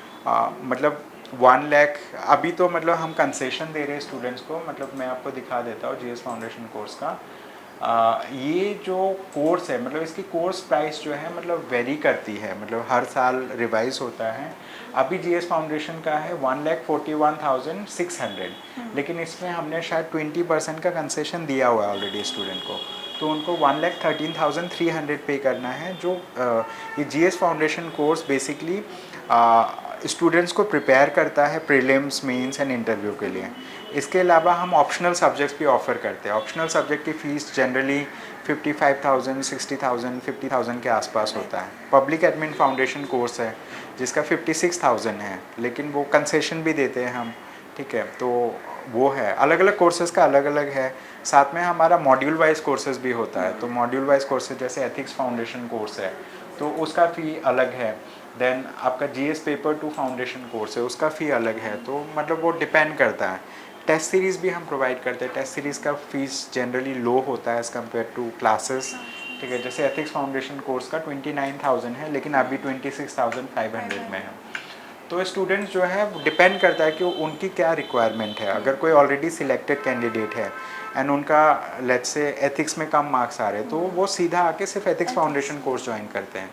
मतलब 1 लाख अभी तो मतलब हम कंसेशन दे रहे हैं स्टूडेंट्स को, मतलब मैं आपको दिखा देता हूँ जीएस फाउंडेशन कोर्स का। ये जो कोर्स है मतलब इसकी कोर्स प्राइस जो है मतलब वेरी करती है, मतलब हर साल रिवाइज होता है। अभी जीएस फाउंडेशन का है 1,41,600, लेकिन इसमें हमने शायद 20% का कंसेशन दिया हुआ है ऑलरेडी स्टूडेंट को, तो उनको 1,13,300 पे करना है। जो ये GS foundation course basically students को प्रिपेयर करता है प्रीलिम्स, मेंस एंड इंटरव्यू के लिए। इसके अलावा हम ऑप्शनल सब्जेक्ट्स भी ऑफ़र करते हैं। ऑप्शनल सब्जेक्ट की फ़ीस जनरली 55,000, 60,000, 50,000 के आसपास होता है। पब्लिक एडमिन फाउंडेशन कोर्स है जिसका 56,000 है, लेकिन वो कंसेशन भी देते हैं हम, ठीक है। तो वो है, अलग अलग कोर्सेज़ का अलग अलग है। साथ में हमारा मॉड्यूल वाइज कोर्सेज भी होता है, तो मॉड्यूल वाइज कोर्सेज जैसे एथिक्स फाउंडेशन कोर्स है तो उसका फ़ी अलग है। देन आपका जीएस पेपर 2 फाउंडेशन कोर्स है, उसका फ़ी अलग है। तो मतलब वो डिपेंड करता है। टेस्ट सीरीज़ भी हम प्रोवाइड करते हैं। टेस्ट सीरीज़ का फ़ीस जनरली लो होता है एज़ कम्पेयर टू क्लासेस, ठीक है। जैसे एथिक्स फाउंडेशन कोर्स का 29,000 है, लेकिन अभी 26,500 में है। तो स्टूडेंट्स जो है डिपेंड करता है कि उनकी क्या रिक्वायरमेंट है। अगर कोई ऑलरेडी सिलेक्टेड कैंडिडेट है एंड उनका लेट्स से एथिक्स में कम मार्क्स आ रहे हैं, तो वो सीधा आके सिर्फ एथिक्स फाउंडेशन कोर्स ज्वाइन करते हैं।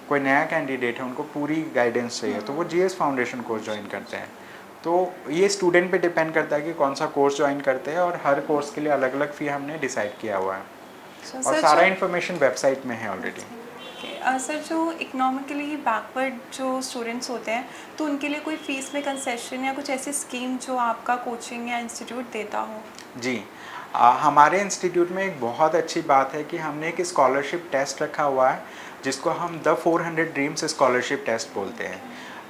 कोई नया कैंडिडेट है, उनको पूरी गाइडेंस चाहिए, तो वो जीएस फाउंडेशन कोर्स ज्वाइन करते हैं। तो ये स्टूडेंट पे डिपेंड करता है कि कौन सा कोर्स ज्वाइन करते हैं, और हर कोर्स के लिए अलग अलग फ़ी हमने डिसाइड किया हुआ है। और सारा इन्फॉर्मेशन वेबसाइट में है ऑलरेडी।
सर जो इकोनॉमिकली बैकवर्ड जो स्टूडेंट्स होते हैं, तो उनके लिए कोई फ़ीस में कंसेशन या कुछ ऐसी स्कीम जो आपका कोचिंग या इंस्टीट्यूट देता हो? जी,
हमारे इंस्टीट्यूट में एक बहुत अच्छी बात है कि हमने एक स्कॉलरशिप टेस्ट रखा हुआ है जिसको हम द 400 ड्रीम्स स्कॉलरशिप टेस्ट बोलते हैं।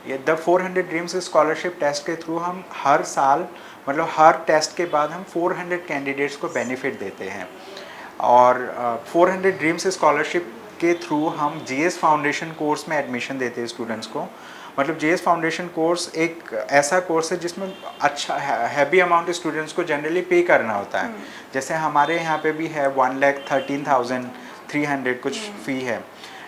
ये द 400 ड्रीम्स स्कॉलरशिप टेस्ट के थ्रू हम हर साल मतलब हर टेस्ट के बाद हम 400 कैंडिडेट्स को बेनिफिट देते हैं। और 400 ड्रीम्स स्कॉलरशिप के थ्रू हम जीएस फाउंडेशन कोर्स में एडमिशन देते हैं स्टूडेंट्स को। मतलब जीएस फाउंडेशन कोर्स एक ऐसा कोर्स है जिसमें अच्छा हैवी अमाउंट स्टूडेंट्स को जनरली पे करना होता है। जैसे हमारे यहाँ पे भी है 1,13,300 कुछ फ़ी है,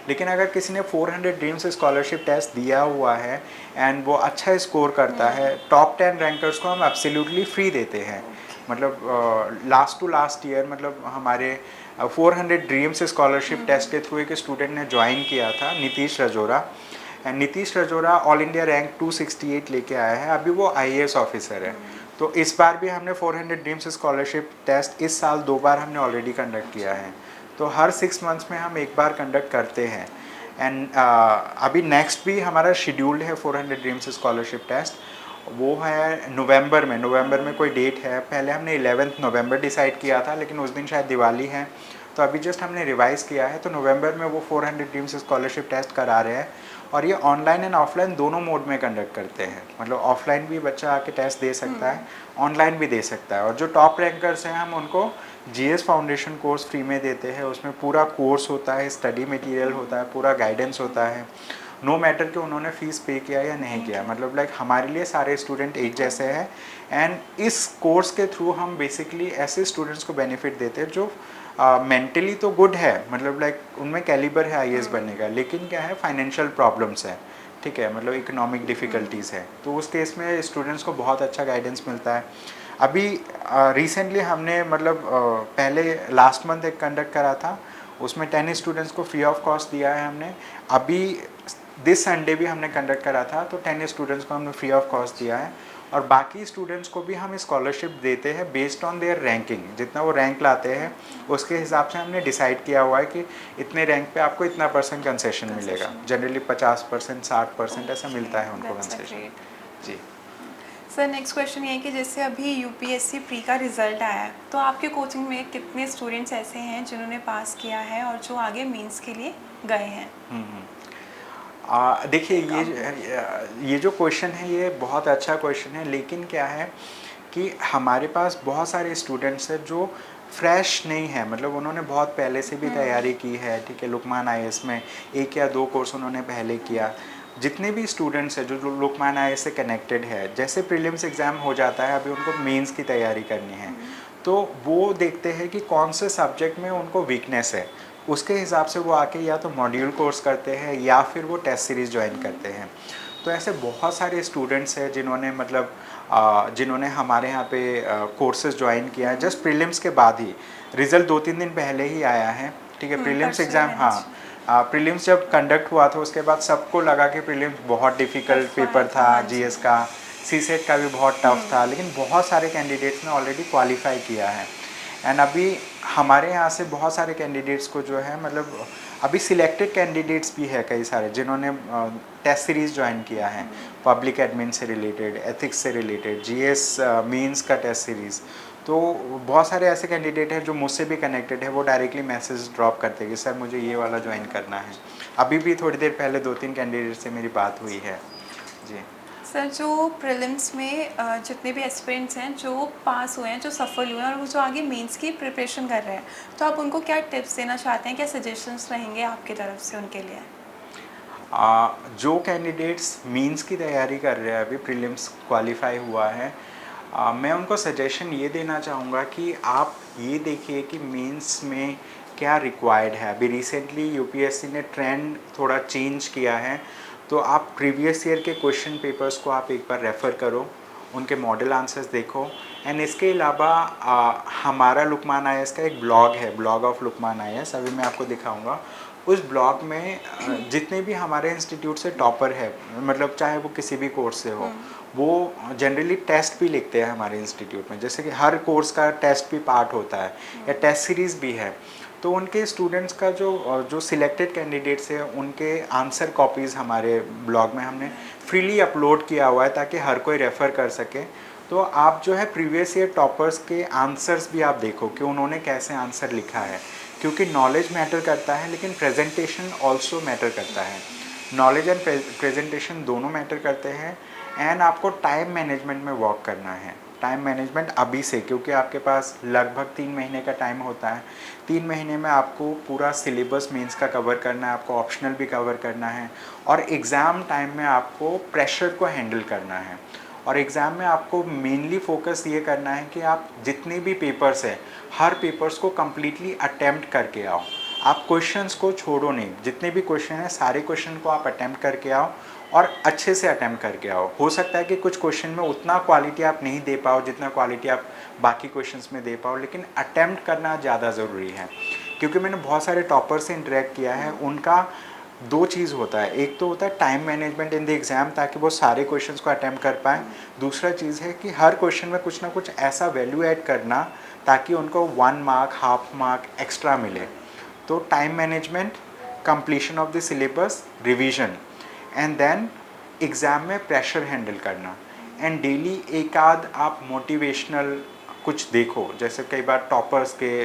लेकिन अगर किसी ने 400 ड्रीम्स स्कॉलरशिप टेस्ट दिया हुआ है एंड वो अच्छा स्कोर करता है, टॉप 10 रैंकर्स को हम एब्सोल्युटली फ्री देते हैं। मतलब लास्ट टू लास्ट ईयर मतलब हमारे 400 ड्रीम्स स्कॉलरशिप टेस्ट के थ्रू एक स्टूडेंट ने ज्वाइन किया था, Nitish Rajora. And Nitish Rajora all India rank 268 लेके आया है, अभी वो आईएएस ऑफिसर है। तो इस बार भी हमने 400 ड्रीम्स स्कॉलरशिप टेस्ट इस साल 2 बार हमने ऑलरेडी कंडक्ट किया है। तो हर 6 मंथ्स में हम एक बार कंडक्ट करते हैं। एंड अभी नेक्स्ट भी हमारा शेड्यूल्ड है 400 ड्रीम्स स्कॉलरशिप टेस्ट, वो है नवंबर में कोई डेट है। पहले हमने 11 नवंबर डिसाइड किया था, लेकिन उस दिन शायद दिवाली है, तो अभी जस्ट हमने रिवाइज़ किया है। तो नवंबर में वो 400 ड्रीम्स स्कॉलरशिप टेस्ट करा रहे हैं, और ये ऑनलाइन एंड ऑफलाइन दोनों मोड में कंडक्ट करते हैं। मतलब ऑफलाइन भी बच्चा आके टेस्ट दे सकता है, ऑनलाइन भी दे सकता है। और जो टॉप रैंकर्स हैं हम उनको जीएस फाउंडेशन कोर्स फ्री में देते हैं। उसमें पूरा कोर्स होता है, स्टडी मटेरियल होता है, पूरा गाइडेंस होता है, नो मैटर कि उन्होंने फ़ीस पे किया या नहीं किया। मतलब लाइक हमारे लिए सारे स्टूडेंट एक जैसे हैं। एंड इस कोर्स के थ्रू हम बेसिकली ऐसे स्टूडेंट्स को बेनिफिट देते हैं जो मेंटली तो गुड है, मतलब लाइक उनमें कैलिबर है आईएएस बनने का, लेकिन क्या है फाइनेंशियल प्रॉब्लम्स है, ठीक है, मतलब इकोनॉमिक डिफ़िकल्टीज़ है। तो उस केस में स्टूडेंट्स को बहुत अच्छा गाइडेंस मिलता है। अभी रिसेंटली हमने मतलब पहले लास्ट मंथ एक कंडक्ट करा था, उसमें 10 स्टूडेंट्स को फ्री ऑफ कॉस्ट दिया है हमने। अभी दिस संडे भी हमने कंडक्ट करा था, तो 10 स्टूडेंट्स को हमने फ्री ऑफ कॉस्ट दिया है। और बाकी स्टूडेंट्स को भी हम स्कॉलरशिप देते हैं बेस्ड ऑन देयर रैंकिंग। जितना वो रैंक लाते हैं उसके हिसाब से हमने डिसाइड किया हुआ है कि इतने रैंक पे आपको इतना % कंसेशन मिलेगा। जनरली 50%, 60% ऐसा मिलता है उनको कंसेशन। जी
सर नेक्स्ट क्वेश्चन ये है कि जैसे अभी यूपीएससी प्री का रिजल्ट आया है, तो आपके कोचिंग में कितने स्टूडेंट्स ऐसे हैं जिन्होंने पास किया है और जो आगे मेंस के लिए गए हैं?
देखिए ये जो क्वेश्चन है ये बहुत अच्छा क्वेश्चन है, लेकिन क्या है कि हमारे पास बहुत सारे स्टूडेंट्स हैं जो फ्रेश नहीं है, मतलब उन्होंने बहुत पहले से भी तैयारी की है, ठीक है। लुकमान आईएएस में 1 या 2 कोर्स उन्होंने पहले किया। जितने भी स्टूडेंट्स हैं जो लुकमान आईएएस से कनेक्टेड है, जैसे प्रीलिम्स एग्ज़ाम हो जाता है, अभी उनको मेंस की तैयारी करनी है, तो वो देखते हैं कि कौन से सब्जेक्ट में उनको वीकनेस है, उसके हिसाब से वो आके या तो मॉड्यूल कोर्स करते हैं या फिर वो टेस्ट सीरीज़ ज्वाइन करते हैं। तो ऐसे बहुत सारे स्टूडेंट्स हैं जिन्होंने मतलब जिन्होंने हमारे यहाँ पे कोर्सेज ज्वाइन किया है जस्ट प्रीलिम्स के बाद ही। रिज़ल्ट 2-3 दिन पहले ही आया है, ठीक है। प्रीलिम्स एग्ज़ाम, हाँ, प्रीलिम्स जब कंडक्ट हुआ था उसके बाद सबको लगा कि प्रीलिम्स बहुत डिफ़िकल्ट पेपर था, जीएस का, सीसेट का भी बहुत टफ था, लेकिन बहुत सारे कैंडिडेट्स ने ऑलरेडी क्वालिफाई किया है। एंड अभी हमारे यहाँ से बहुत सारे कैंडिडेट्स को जो है मतलब अभी सिलेक्टेड कैंडिडेट्स भी है कई सारे जिन्होंने टेस्ट सीरीज़ ज्वाइन किया है, पब्लिक एडमिन से रिलेटेड, एथिक्स से रिलेटेड, जीएस मेंस का टेस्ट सीरीज़। तो बहुत सारे ऐसे कैंडिडेट हैं जो मुझसे भी कनेक्टेड है, वो डायरेक्टली मैसेज ड्रॉप करते हैं कि सर मुझे ये वाला ज्वाइन करना है। अभी भी थोड़ी देर पहले 2-3 कैंडिडेट से मेरी बात हुई है जी।
सर जो प्रीलिम्स में जितने भी एस्पिरेंट्स हैं जो पास हुए हैं, जो सफल हुए हैं और वो जो आगे मेंस की प्रिपरेशन कर रहे हैं, तो आप उनको क्या टिप्स देना चाहते हैं, क्या सजेशंस रहेंगे आपकी तरफ से उनके लिए?
जो कैंडिडेट्स मेंस की तैयारी कर रहे हैं, अभी प्रीलिम्स क्वालिफाई हुआ है, मैं उनको सजेशन ये देना चाहूँगा कि आप ये देखिए कि मेंस में क्या रिक्वायर्ड है। अभी रिसेंटली यूपीएससी ने ट्रेंड थोड़ा चेंज किया है, तो आप प्रीवियस ईयर के क्वेश्चन पेपर्स को आप एक बार रेफ़र करो, उनके मॉडल आंसर्स देखो। एंड इसके अलावा हमारा लुकमान आईएएस का एक ब्लॉग है, ब्लॉग ऑफ लुकमान आईएएस, अभी मैं आपको दिखाऊंगा। उस ब्लॉग में जितने भी हमारे इंस्टीट्यूट से टॉपर है, मतलब चाहे वो किसी भी कोर्स से हो, वो जनरली टेस्ट भी लिखते हैं हमारे इंस्टीट्यूट में, जैसे कि हर कोर्स का टेस्ट भी पार्ट होता है या टेस्ट सीरीज़ भी है। तो उनके स्टूडेंट्स का जो सिलेक्टेड कैंडिडेट्स हैं उनके आंसर कॉपीज़ हमारे ब्लॉग में हमने फ्रीली अपलोड किया हुआ है ताकि हर कोई रेफ़र कर सके। तो आप जो है प्रीवियस ईयर टॉपर्स के आंसर्स भी आप देखो कि उन्होंने कैसे आंसर लिखा है, क्योंकि नॉलेज मैटर करता है लेकिन प्रेजेंटेशन ऑल्सो मैटर करता है। नॉलेज एंड प्रेजेंटेशन दोनों मैटर करते हैं। एंड आपको टाइम मैनेजमेंट में वर्क करना है, टाइम मैनेजमेंट अभी से, क्योंकि आपके पास लगभग 3 महीने का टाइम होता है। 3 महीने में आपको पूरा सिलेबस मेंस का कवर करना है, आपको ऑप्शनल भी कवर करना है, और एग्ज़ाम टाइम में आपको प्रेशर को हैंडल करना है। और एग्ज़ाम में आपको मेनली फोकस ये करना है कि आप जितने भी पेपर्स हैं हर पेपर्स को कम्प्लीटली अटेम्प्ट करके आओ। आप क्वेश्चंस को छोड़ो नहीं, जितने भी क्वेश्चन हैं सारे क्वेश्चन को आप अटेम्प्ट करके आओ और अच्छे से अटेम्प्ट करके आओ। हो सकता है कि कुछ क्वेश्चन में उतना क्वालिटी आप नहीं दे पाओ जितना क्वालिटी आप बाकी क्वेश्चंस में दे पाओ, लेकिन अटेम्प्ट करना ज़्यादा ज़रूरी है। क्योंकि मैंने बहुत सारे टॉपर से इंटरेक्ट किया है, उनका 2 चीज़ होता है, एक तो होता है time management in the exam ताकि वो सारे क्वेश्चंस को अटेम्प्ट कर पाएँ। दूसरा चीज़ है कि हर क्वेश्चन में कुछ ना कुछ ऐसा वैल्यू ऐड करना ताकि उनको 1 मार्क, हाफ मार्क एक्स्ट्रा मिले। तो time management, completion of the syllabus, revision, and then exam में प्रेशर हैंडल करना। एंड डेली एक आध आप मोटिवेशनल कुछ देखो, जैसे कई बार टॉपर्स के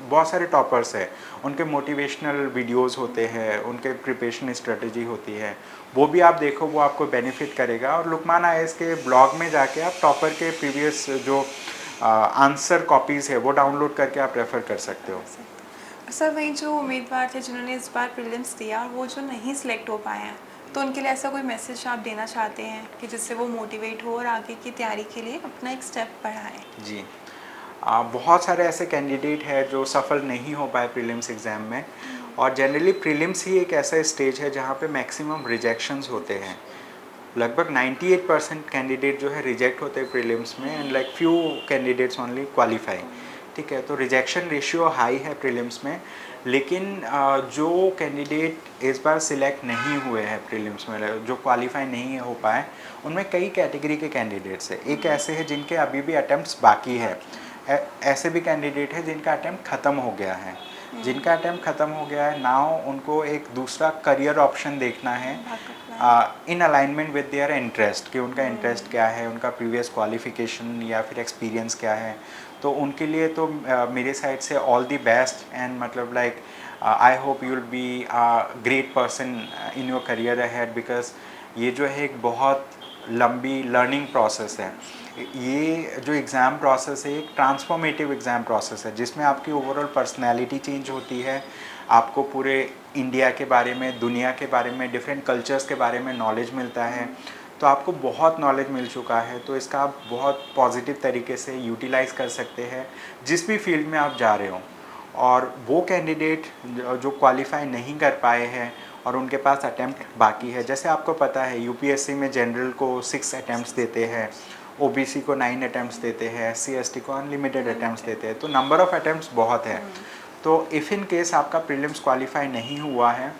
बहुत सारे टॉपर्स हैं, उनके मोटिवेशनल वीडियोस होते हैं, उनके प्रिपरेशन स्ट्रेटजी होती है, वो भी आप देखो, वो आपको बेनिफिट करेगा। और लुकमान आईएएस के ब्लॉग में जाके आप टॉपर के प्रीवियस जो आंसर कॉपीज़ है वो डाउनलोड करके आप रेफ़र कर सकते हो।
सर वही जो उम्मीदवार थे जिन्होंने इस बार प्रीलिम्स दिया और वो जो नहीं सिलेक्ट हो पाए हैं, तो उनके लिए ऐसा कोई मैसेज आप देना चाहते हैं कि जिससे वो मोटिवेट हो और आगे की तैयारी के लिए अपना एक स्टेप बढ़ाएं?
जी, बहुत सारे ऐसे कैंडिडेट हैं जो सफल नहीं हो पाए प्रीलिम्स एग्ज़ाम में, और जनरली प्रीलिम्स ही एक ऐसा स्टेज है जहाँ पे मैक्सिमम रिजेक्शंस होते हैं। लगभग 98% कैंडिडेट जो है रिजेक्ट होते हैं प्रीलिम्स में, and like few candidates only qualify. ठीक है, तो रिजेक्शन रेशियो हाई है प्रीलिम्स में। लेकिन जो कैंडिडेट इस बार सिलेक्ट नहीं हुए हैं प्रीलिम्स में, जो क्वालिफाई नहीं हो पाए, उनमें कई कैटेगरी के कैंडिडेट्स हैं। एक ऐसे हैं जिनके अभी भी अटैम्प्ट्स बाकी है, ऐसे भी कैंडिडेट हैं जिनका अटैम्प्ट ख़त्म हो गया है। जिनका अटैम्प्ट ख़त्म हो गया है, नाउ उनको एक दूसरा करियर ऑप्शन देखना है, in alignment with their interest, कि उनका इंटरेस्ट क्या है, उनका प्रीवियस क्वालिफिकेशन या फिर एक्सपीरियंस क्या है। तो उनके लिए तो मेरे साइड से ऑल दी बेस्ट, एंड मतलब like I hope you will be a great person in your career ahead, because ये जो है एक बहुत लंबी लर्निंग प्रोसेस है। ये जो एग्ज़ाम प्रोसेस है एक ट्रांसफॉर्मेटिव एग्ज़ाम प्रोसेस है, जिसमें आपकी ओवरऑल पर्सनैलिटी चेंज होती है, आपको पूरे इंडिया के बारे में, दुनिया के बारे में, डिफरेंट कल्चर्स के बारे में नॉलेज मिलता है। तो आपको बहुत नॉलेज मिल चुका है, तो इसका आप बहुत पॉजिटिव तरीके से यूटिलाइज़ कर सकते हैं जिस भी फील्ड में आप जा रहे हो। और वो कैंडिडेट जो क्वालिफाई नहीं कर पाए हैं और उनके पास अटैम्प्ट बाकी है, जैसे आपको पता है यूपीएससी में जनरल को 6 अटैम्प्ट्स देते हैं, ओबीसी को 9 अटैम्प्ट्स देते हैं, एससी एसटी को अनलिमिटेड अटैम्प्ट्स देते हैं, तो नंबर ऑफ़ अटैम्प्ट्स बहुत है। तो इफ़ इन केस आपका प्रीलिम्स क्वालिफाई नहीं हुआ है,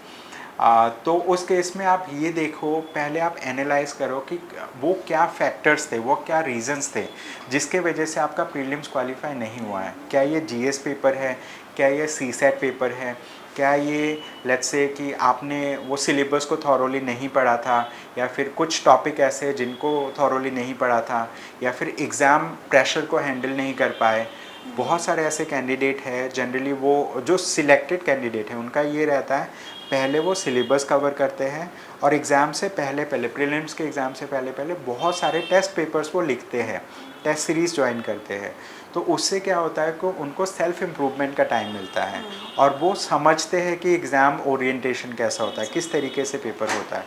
तो उस केस में आप ये देखो, पहले आप एनालाइज करो कि वो क्या फैक्टर्स थे, वो क्या रीजंस थे जिसके वजह से आपका प्रीलिम्स क्वालिफाई नहीं हुआ है। क्या ये जीएस पेपर है, क्या ये सीसेट पेपर है, क्या ये लेट्स से कि आपने वो सिलेबस को थॉरोली नहीं पढ़ा था, या फिर कुछ टॉपिक ऐसे जिनको थॉरोली नहीं पढ़ा था, या फिर एग्ज़ाम प्रेशर को हैंडल नहीं कर पाए। बहुत सारे ऐसे कैंडिडेट हैं, जनरली वो जो सिलेक्टेड कैंडिडेट हैं उनका ये रहता है, पहले वो सिलेबस कवर करते हैं और एग्ज़ाम से पहले प्रीलिम्स के एग्ज़ाम से पहले बहुत सारे टेस्ट पेपर्स वो लिखते हैं, टेस्ट सीरीज़ ज्वाइन करते हैं। तो उससे क्या होता है कि उनको सेल्फ इम्प्रूवमेंट का टाइम मिलता है और वो समझते हैं कि एग्ज़ाम ओरिएंटेशन कैसा होता है, किस तरीके से पेपर होता है।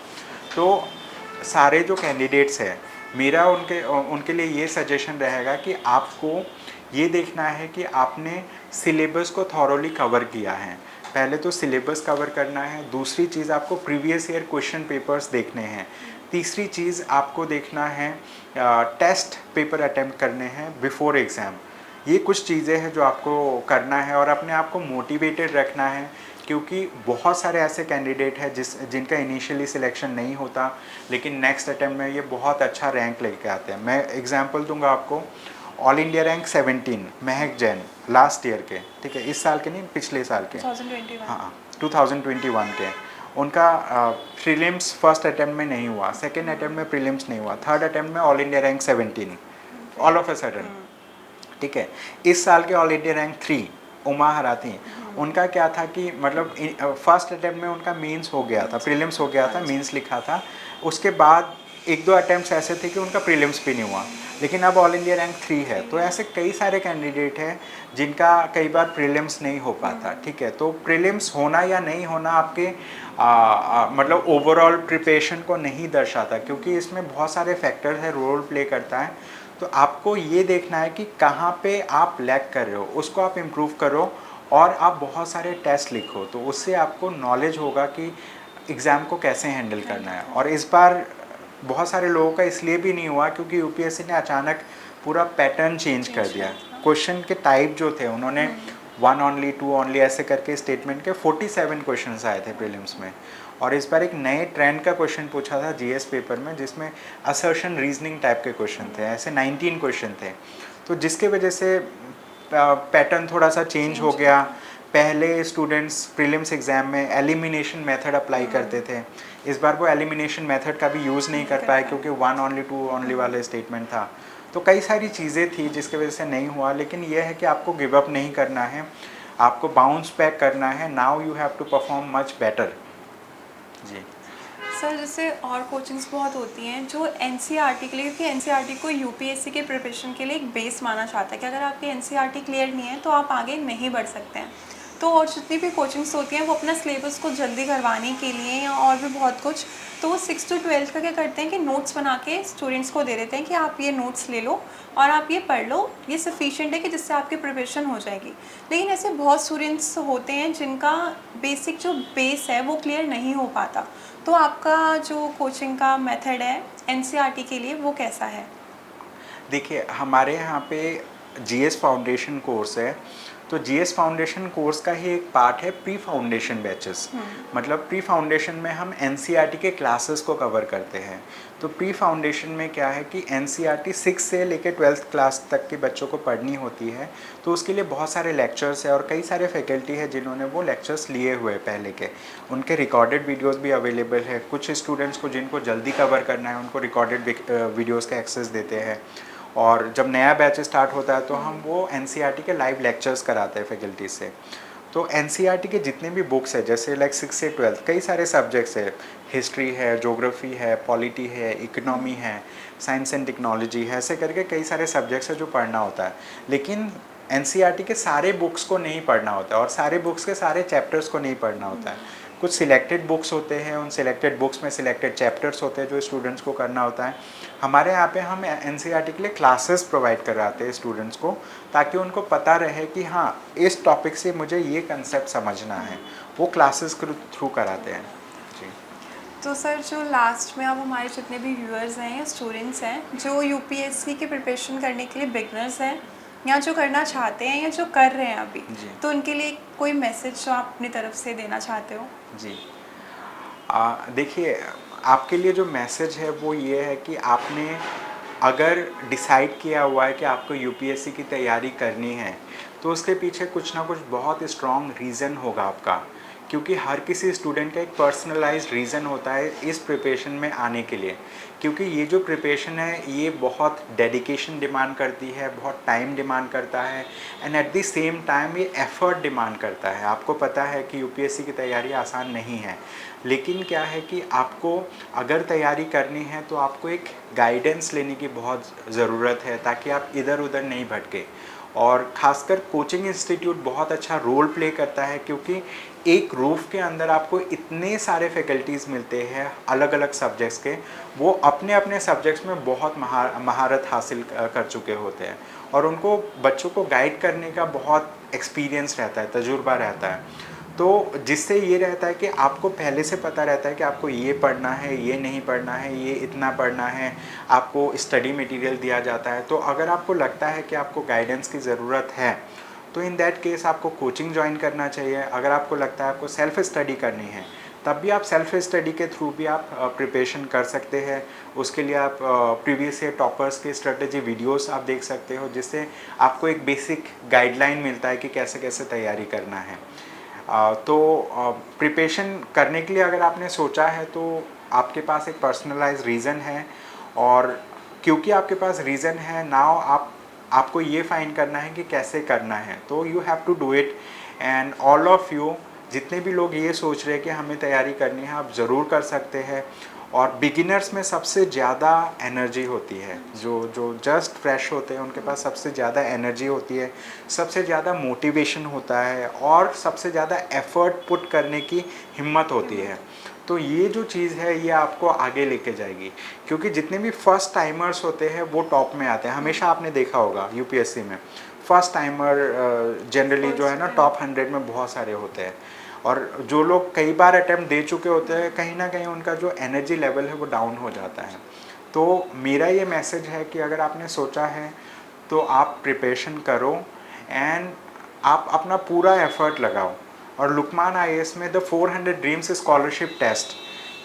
तो सारे जो कैंडिडेट्स हैं, मेरा उनके लिए ये सजेशन रहेगा कि आपको ये देखना है कि आपने सिलेबस को थॉरोली कवर किया है। पहले तो सिलेबस कवर करना है, दूसरी चीज़ आपको प्रीवियस ईयर क्वेश्चन पेपर्स देखने हैं, तीसरी चीज़ आपको देखना है टेस्ट पेपर अटेम्प्ट करने हैं बिफोर एग्ज़ाम। ये कुछ चीज़ें हैं जो आपको करना है और अपने आप को मोटिवेटेड रखना है, क्योंकि बहुत सारे ऐसे कैंडिडेट हैं जिनका इनिशियली सिलेक्शन नहीं होता, लेकिन नेक्स्ट अटेम्प्ट में ये बहुत अच्छा रैंक लेके आते हैं। मैं एग्जांपल दूंगा आपको, ऑल इंडिया रैंक 17 महक जैन लास्ट ईयर के, ठीक है, इस साल के नहीं, पिछले साल के,
2021।
हाँ 2021 के, उनका प्रीलिम्स फर्स्ट अटेम्प्ट में नहीं हुआ, सेकेंड अटेम्प्ट में प्रीलिम्स नहीं हुआ, थर्ड अटेम्प्ट में all India rank 17 all of a sudden, ठीक है। इस साल के ऑल इंडिया रैंक 3 उमा हराती, उनका क्या था कि मतलब फर्स्ट अटेम्प्ट में उनका मीन्स हो गया था, प्रीलिम्स हो गया था, मीन्स लिखा था, उसके बाद 1-2 अटेम्प्ट्स ऐसे थे कि उनका प्रीलिम्स भी नहीं हुआ, लेकिन अब ऑल इंडिया रैंक 3 है। तो ऐसे कई सारे कैंडिडेट हैं जिनका कई बार प्रीलिम्स नहीं हो पाता, ठीक है। तो प्रीलिम्स होना या नहीं होना आपके मतलब ओवरऑल प्रिपरेशन को नहीं दर्शाता, क्योंकि इसमें बहुत सारे फैक्टर है, रोल प्ले करता है। तो आपको ये देखना है कि कहाँ पे आप लैग कर रहे हो, उसको आप इम्प्रूव करो और आप बहुत सारे टेस्ट लिखो, तो उससे आपको नॉलेज होगा कि एग्ज़ाम को कैसे हैंडल करना है। और इस बार बहुत सारे लोगों का इसलिए भी नहीं हुआ क्योंकि यूपीएससी ने अचानक पूरा पैटर्न चेंज कर दिया। क्वेश्चन के टाइप जो थे, उन्होंने 1 ओनली 2 ओनली ऐसे करके स्टेटमेंट के 47 क्वेश्चंस आए थे प्रीलिम्स में। और इस बार एक नए ट्रेंड का क्वेश्चन पूछा था जीएस पेपर में, जिसमें असर्शन रीजनिंग टाइप के क्वेश्चन थे, ऐसे 19 क्वेश्चन थे। तो जिसके वजह से पैटर्न थोड़ा सा चेंज हो गया। पहले स्टूडेंट्स प्रीलिम्स एग्ज़ाम में एलिमिनेशन मेथड अप्लाई करते थे, इस बार वो एलिमिनेशन मेथड का भी यूज़ नहीं कर पाए क्योंकि 1 ओनली 2 ओनली वाले स्टेटमेंट था। तो कई सारी चीज़ें थी जिसकी वजह से नहीं हुआ, लेकिन यह है कि आपको गिव अप नहीं करना है, आपको बाउंस बैक करना है। Now you have to perform much better. जी
सर, जैसे और कोचिंग्स बहुत होती हैं जो एनसीईआरटी के लिए, क्योंकि एनसीईआरटी को यूपीएससी के प्रिपरेशन के लिए एक बेस माना जाता है कि अगर आपकी एनसीईआरटी क्लियर नहीं है तो आप आगे नहीं बढ़ सकते हैं। तो और जितनी भी कोचिंग्स होती हैं वो अपना सिलेबस को जल्दी करवाने के लिए या और भी बहुत कुछ, तो वो 6 to 12 का क्या करते हैं कि नोट्स बना के स्टूडेंट्स को दे देते हैं कि आप ये नोट्स ले लो और आप ये पढ़ लो, ये सफिशिएंट है कि जिससे आपकी प्रिपरेशन हो जाएगी। लेकिन ऐसे बहुत स्टूडेंट्स होते हैं जिनका बेसिक जो बेस है वो क्लियर नहीं हो पाता। तो आपका जो कोचिंग का मेथड है एनसीईआरटी के लिए वो कैसा है?
देखिए, हमारे यहाँ पे जीएस फाउंडेशन कोर्स है, तो जीएस फाउंडेशन कोर्स का ही एक पार्ट है प्री फाउंडेशन बैचेस। मतलब प्री फाउंडेशन में हम एनसीईआरटी के क्लासेस को कवर करते हैं। तो प्री फाउंडेशन में क्या है कि एनसीईआरटी 6 से लेकर 12th क्लास तक के बच्चों को पढ़नी होती है। तो उसके लिए बहुत सारे लेक्चर्स है और कई सारे फैकल्टी है जिन्होंने वो लेक्चर्स लिए हुए पहले के। उनके रिकॉर्डेड वीडियोस भी अवेलेबल है। कुछ स्टूडेंट्स को जिनको जल्दी कवर करना है उनको रिकॉर्डेड वीडियोस का एक्सेस देते हैं। और जब नया बैच स्टार्ट होता है तो हम वो एनसीईआरटी के लाइव लेक्चर्स कराते हैं फैकल्टी से। तो एनसीईआरटी के जितने भी बुक्स है जैसे लाइक 6 से 12 कई सारे सब्जेक्ट्स है। हिस्ट्री है, ज्योग्राफी है, पॉलिटी है, इकोनॉमी है, साइंस एंड टेक्नोलॉजी है, ऐसे करके कई सारे सब्जेक्ट्स है जो पढ़ना होता है। लेकिन एनसीईआरटी के सारे बुक्स को नहीं पढ़ना होता है और सारे बुक्स के सारे चैप्टर्स को नहीं पढ़ना होता है। कुछ सिलेक्टेड बुक्स होते हैं, उन सिलेक्टेड बुक्स में सिलेक्टेड चैप्टर्स होते हैं जो स्टूडेंट्स को करना होता है। हमारे यहाँ पे हम एनसीईआरटी के लिए क्लासेस प्रोवाइड कराते हैं स्टूडेंट्स को, ताकि उनको पता रहे कि हाँ इस टॉपिक से मुझे ये कंसेप्ट समझना है। वो क्लासेस के थ्रू कराते हैं जी।
तो सर जो लास्ट में अब हमारे जितने भी व्यूअर्स हैं या स्टूडेंट्स हैं जो यूपीएससी की प्रिपरेशन करने के लिए बिगनर्स हैं या जो करना चाहते हैं या जो कर रहे हैं अभी, तो उनके लिए कोई मैसेज जो आप अपनी तरफ से देना चाहते हो?
जी देखिए, आपके लिए जो मैसेज है वो ये है कि आपने अगर डिसाइड किया हुआ है कि आपको यूपीएससी की तैयारी करनी है तो उसके पीछे कुछ ना कुछ बहुत स्ट्रॉन्ग रीज़न होगा आपका। क्योंकि हर किसी स्टूडेंट का एक पर्सनलाइज्ड रीज़न होता है इस प्रिपरेशन में आने के लिए। क्योंकि ये जो प्रिपरेशन है ये बहुत डेडिकेशन डिमांड करती है, बहुत टाइम डिमांड करता है and at the same time ये एफ़र्ट डिमांड करता है। आपको पता है कि यूपीएससी की तैयारी आसान नहीं है, लेकिन क्या है कि आपको अगर तैयारी करनी है तो आपको एक गाइडेंस लेने की बहुत ज़रूरत है ताकि आप इधर उधर नहीं भटके। और ख़ासकर कोचिंग इंस्टीट्यूट बहुत अच्छा रोल प्ले करता है क्योंकि एक रूफ़ के अंदर आपको इतने सारे फैकल्टीज़ मिलते हैं अलग अलग सब्जेक्ट्स के। वो अपने अपने सब्जेक्ट्स में बहुत महारत हासिल कर चुके होते हैं और उनको बच्चों को गाइड करने का बहुत एक्सपीरियंस रहता है, तजुर्बा रहता है। तो जिससे ये रहता है कि आपको पहले से पता रहता है कि आपको ये पढ़ना है, ये नहीं पढ़ना है, ये इतना पढ़ना है। आपको स्टडी मटेरियल दिया जाता है। तो अगर आपको लगता है कि आपको गाइडेंस की ज़रूरत है तो इन दैट केस आपको कोचिंग ज्वाइन करना चाहिए। अगर आपको लगता है आपको सेल्फ़ स्टडी करनी है तब भी आप सेल्फ स्टडी के थ्रू भी आप प्रिपरेशन कर सकते हैं। उसके लिए आप प्रीवियस ईयर टॉपर्स के स्ट्रेटजी वीडियोस आप देख सकते हो, जिससे आपको एक बेसिक गाइडलाइन मिलता है कि कैसे कैसे तैयारी करना है। तो प्रिपरेशन करने के लिए अगर आपने सोचा है तो आपके पास एक पर्सनलाइज रीज़न है और क्योंकि आपके पास रीज़न है नाउ आपको ये फाइंड करना है कि कैसे करना है। तो you have to do it and all of you जितने भी लोग ये सोच रहे हैं कि हमें तैयारी करनी है आप ज़रूर कर सकते हैं। और बिगिनर्स में सबसे ज़्यादा एनर्जी होती है, जो जस्ट फ्रेश होते हैं उनके पास सबसे ज़्यादा एनर्जी होती है, सबसे ज़्यादा मोटिवेशन होता है और सबसे ज़्यादा एफ़र्ट पुट करने की हिम्मत होती है। तो ये जो चीज़ है ये आपको आगे लेके जाएगी क्योंकि जितने भी फर्स्ट टाइमर्स होते हैं वो टॉप में आते हैं। हमेशा आपने देखा होगा यूपीएससी में फर्स्ट टाइमर जनरली जो है ना टॉप 100 में बहुत सारे होते हैं। और जो लोग कई बार अटैम्प्ट दे चुके होते हैं कहीं ना कहीं उनका जो एनर्जी लेवल है वो डाउन हो जाता है। तो मेरा ये मैसेज है कि अगर आपने सोचा है तो आप प्रिपरेशन करो एंड आप अपना पूरा एफर्ट लगाओ। और लुकमान आईएएस में द 400 ड्रीम्स स्कॉलरशिप टेस्ट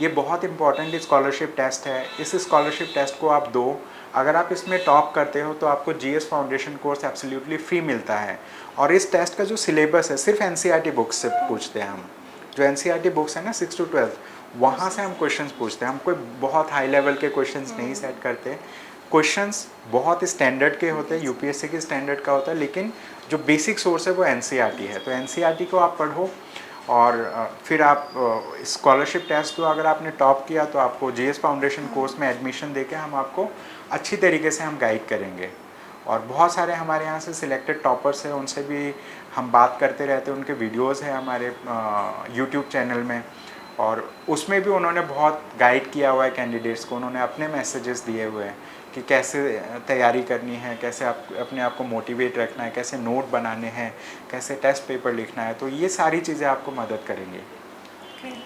ये बहुत इंपॉर्टेंट स्कॉलरशिप टेस्ट है। इस स्कॉलरशिप टेस्ट को आप दो, अगर आप इसमें टॉप करते हो तो आपको GS foundation course absolutely free मिलता है। और इस टेस्ट का जो सिलेबस है सिर्फ एनसीईआरटी बुक्स से पूछते हैं हम। जो एनसीईआरटी बुक्स है ना 6 to 12 वहाँ से हम क्वेश्चंस पूछते हैं। हम कोई बहुत हाई लेवल के क्वेश्चंस नहीं सेट करते। क्वेश्चंस बहुत स्टैंडर्ड के होते हैं, यूपीएससी के स्टैंडर्ड का होता है, लेकिन जो बेसिक सोर्स है वो एनसीईआरटी है। तो एनसीईआरटी को आप पढ़ो और फिर आप स्कॉलरशिप टेस्ट तो अगर आपने टॉप किया तो आपको जीएस फाउंडेशन कोर्स में एडमिशन देके हम आपको अच्छी तरीके से हम गाइड करेंगे। और बहुत सारे हमारे यहाँ से सिलेक्टेड टॉपर्स हैं, उनसे भी हम बात करते रहते हैं। उनके वीडियोस हैं हमारे यूट्यूब चैनल में और उसमें भी उन्होंने बहुत गाइड किया हुआ है कैंडिडेट्स को। उन्होंने अपने मैसेजेस दिए हुए हैं कि कैसे तैयारी करनी है, कैसे आप अपने आप को मोटिवेट रखना है, कैसे नोट बनाने हैं, कैसे टेस्ट पेपर लिखना है। तो ये सारी चीज़ें आपको मदद करेंगी।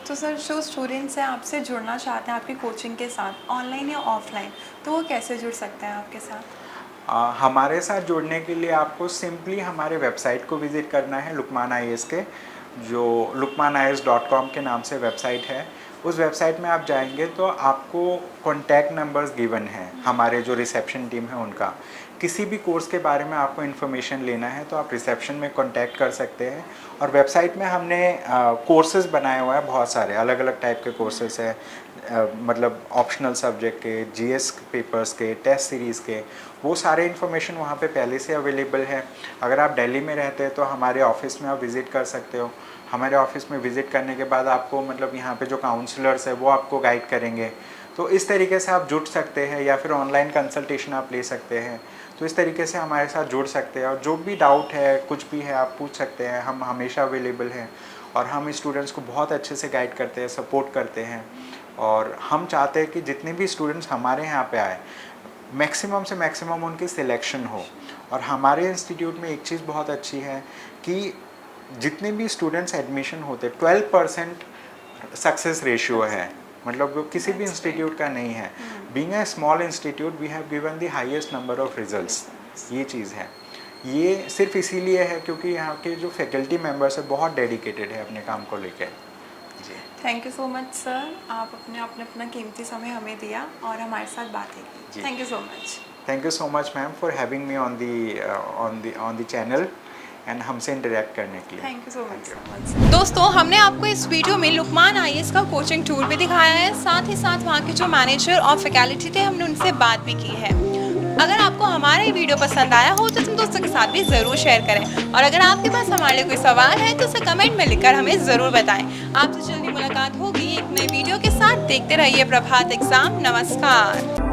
तो सर जो स्टूडेंट्स हैं आपसे जुड़ना चाहते हैं आपकी कोचिंग के साथ ऑनलाइन या ऑफलाइन, तो वो कैसे जुड़ सकते हैं आपके साथ?
हमारे साथ जुड़ने के लिए आपको सिंपली हमारे वेबसाइट को विज़िट करना है, लुकमान IAS के, जो lukmanias.com के नाम से वेबसाइट है। उस वेबसाइट में आप जाएंगे तो आपको कॉन्टैक्ट नंबर्स गिवन हैं हमारे जो रिसेप्शन टीम है उनका। किसी भी कोर्स के बारे में आपको इन्फॉर्मेशन लेना है तो आप रिसेप्शन में कांटेक्ट कर सकते हैं। और वेबसाइट में हमने कोर्सेज़ बनाए हुए हैं, बहुत सारे अलग अलग टाइप के कोर्सेज़ हैं, मतलब ऑप्शनल सब्जेक्ट के, GS पेपर्स के, टेस्ट सीरीज़ के, वो सारे इन्फॉर्मेशन वहाँ पे पहले से अवेलेबल है। अगर आप दिल्ली में रहते हैं तो हमारे ऑफिस में आप विज़िट कर सकते हो। हमारे ऑफिस में विज़िट करने के बाद आपको मतलब यहाँ पे जो काउंसलर्स है वो आपको गाइड करेंगे। तो इस तरीके से आप जुड़ सकते हैं, या फिर ऑनलाइन कंसल्टेशन आप ले सकते हैं। तो इस तरीके से हमारे साथ जुड़ सकते हैं और जो भी डाउट है, कुछ भी है, आप पूछ सकते हैं। हम हमेशा अवेलेबल हैं और हम स्टूडेंट्स को बहुत अच्छे से गाइड करते हैं, सपोर्ट करते हैं। और हम चाहते हैं कि जितने भी स्टूडेंट्स हमारे यहाँ पे आए, मैक्सिमम से मैक्सिमम उनकी सिलेक्शन हो। और हमारे इंस्टीट्यूट में एक चीज़ बहुत अच्छी है कि जितने भी स्टूडेंट्स एडमिशन होते 12% सक्सेस रेशियो है, मतलब वो किसी भी इंस्टीट्यूट का नहीं है। Being a small institute we have given the highest number of results. ये चीज़ है, ये सिर्फ इसीलिए है क्योंकि यहाँ के जो फैकल्टी मेंबर्स है बहुत डेडिकेटेड है अपने काम को लेकर। जी,
thank you so much sir, आप अपना कीमती समय हमें दिया और हमारे साथ बातें की। Thank you so much.
Thank you so much ma'am for having me on the channel and हमसे इंटरेक्ट करने के लिए।
Thank you so much. दोस्तों, हमने आपको इस वीडियो में लुकमान IAS का कोचिंग टूर भी दिखाया है, साथ ही साथ वहाँ के जो मैनेजर और फैकल्टी थे हमने उनसे बात भी की है। अगर आपको हमारा ये वीडियो पसंद आया हो तो तुम दोस्तों के साथ भी ज़रूर शेयर करें, और अगर आपके पास हमारे लिए कोई सवाल है तो उसे कमेंट में लिखकर हमें ज़रूर बताएं। आपसे जल्दी मुलाकात होगी एक नई वीडियो के साथ। देखते रहिए प्रभात एग्जाम। नमस्कार।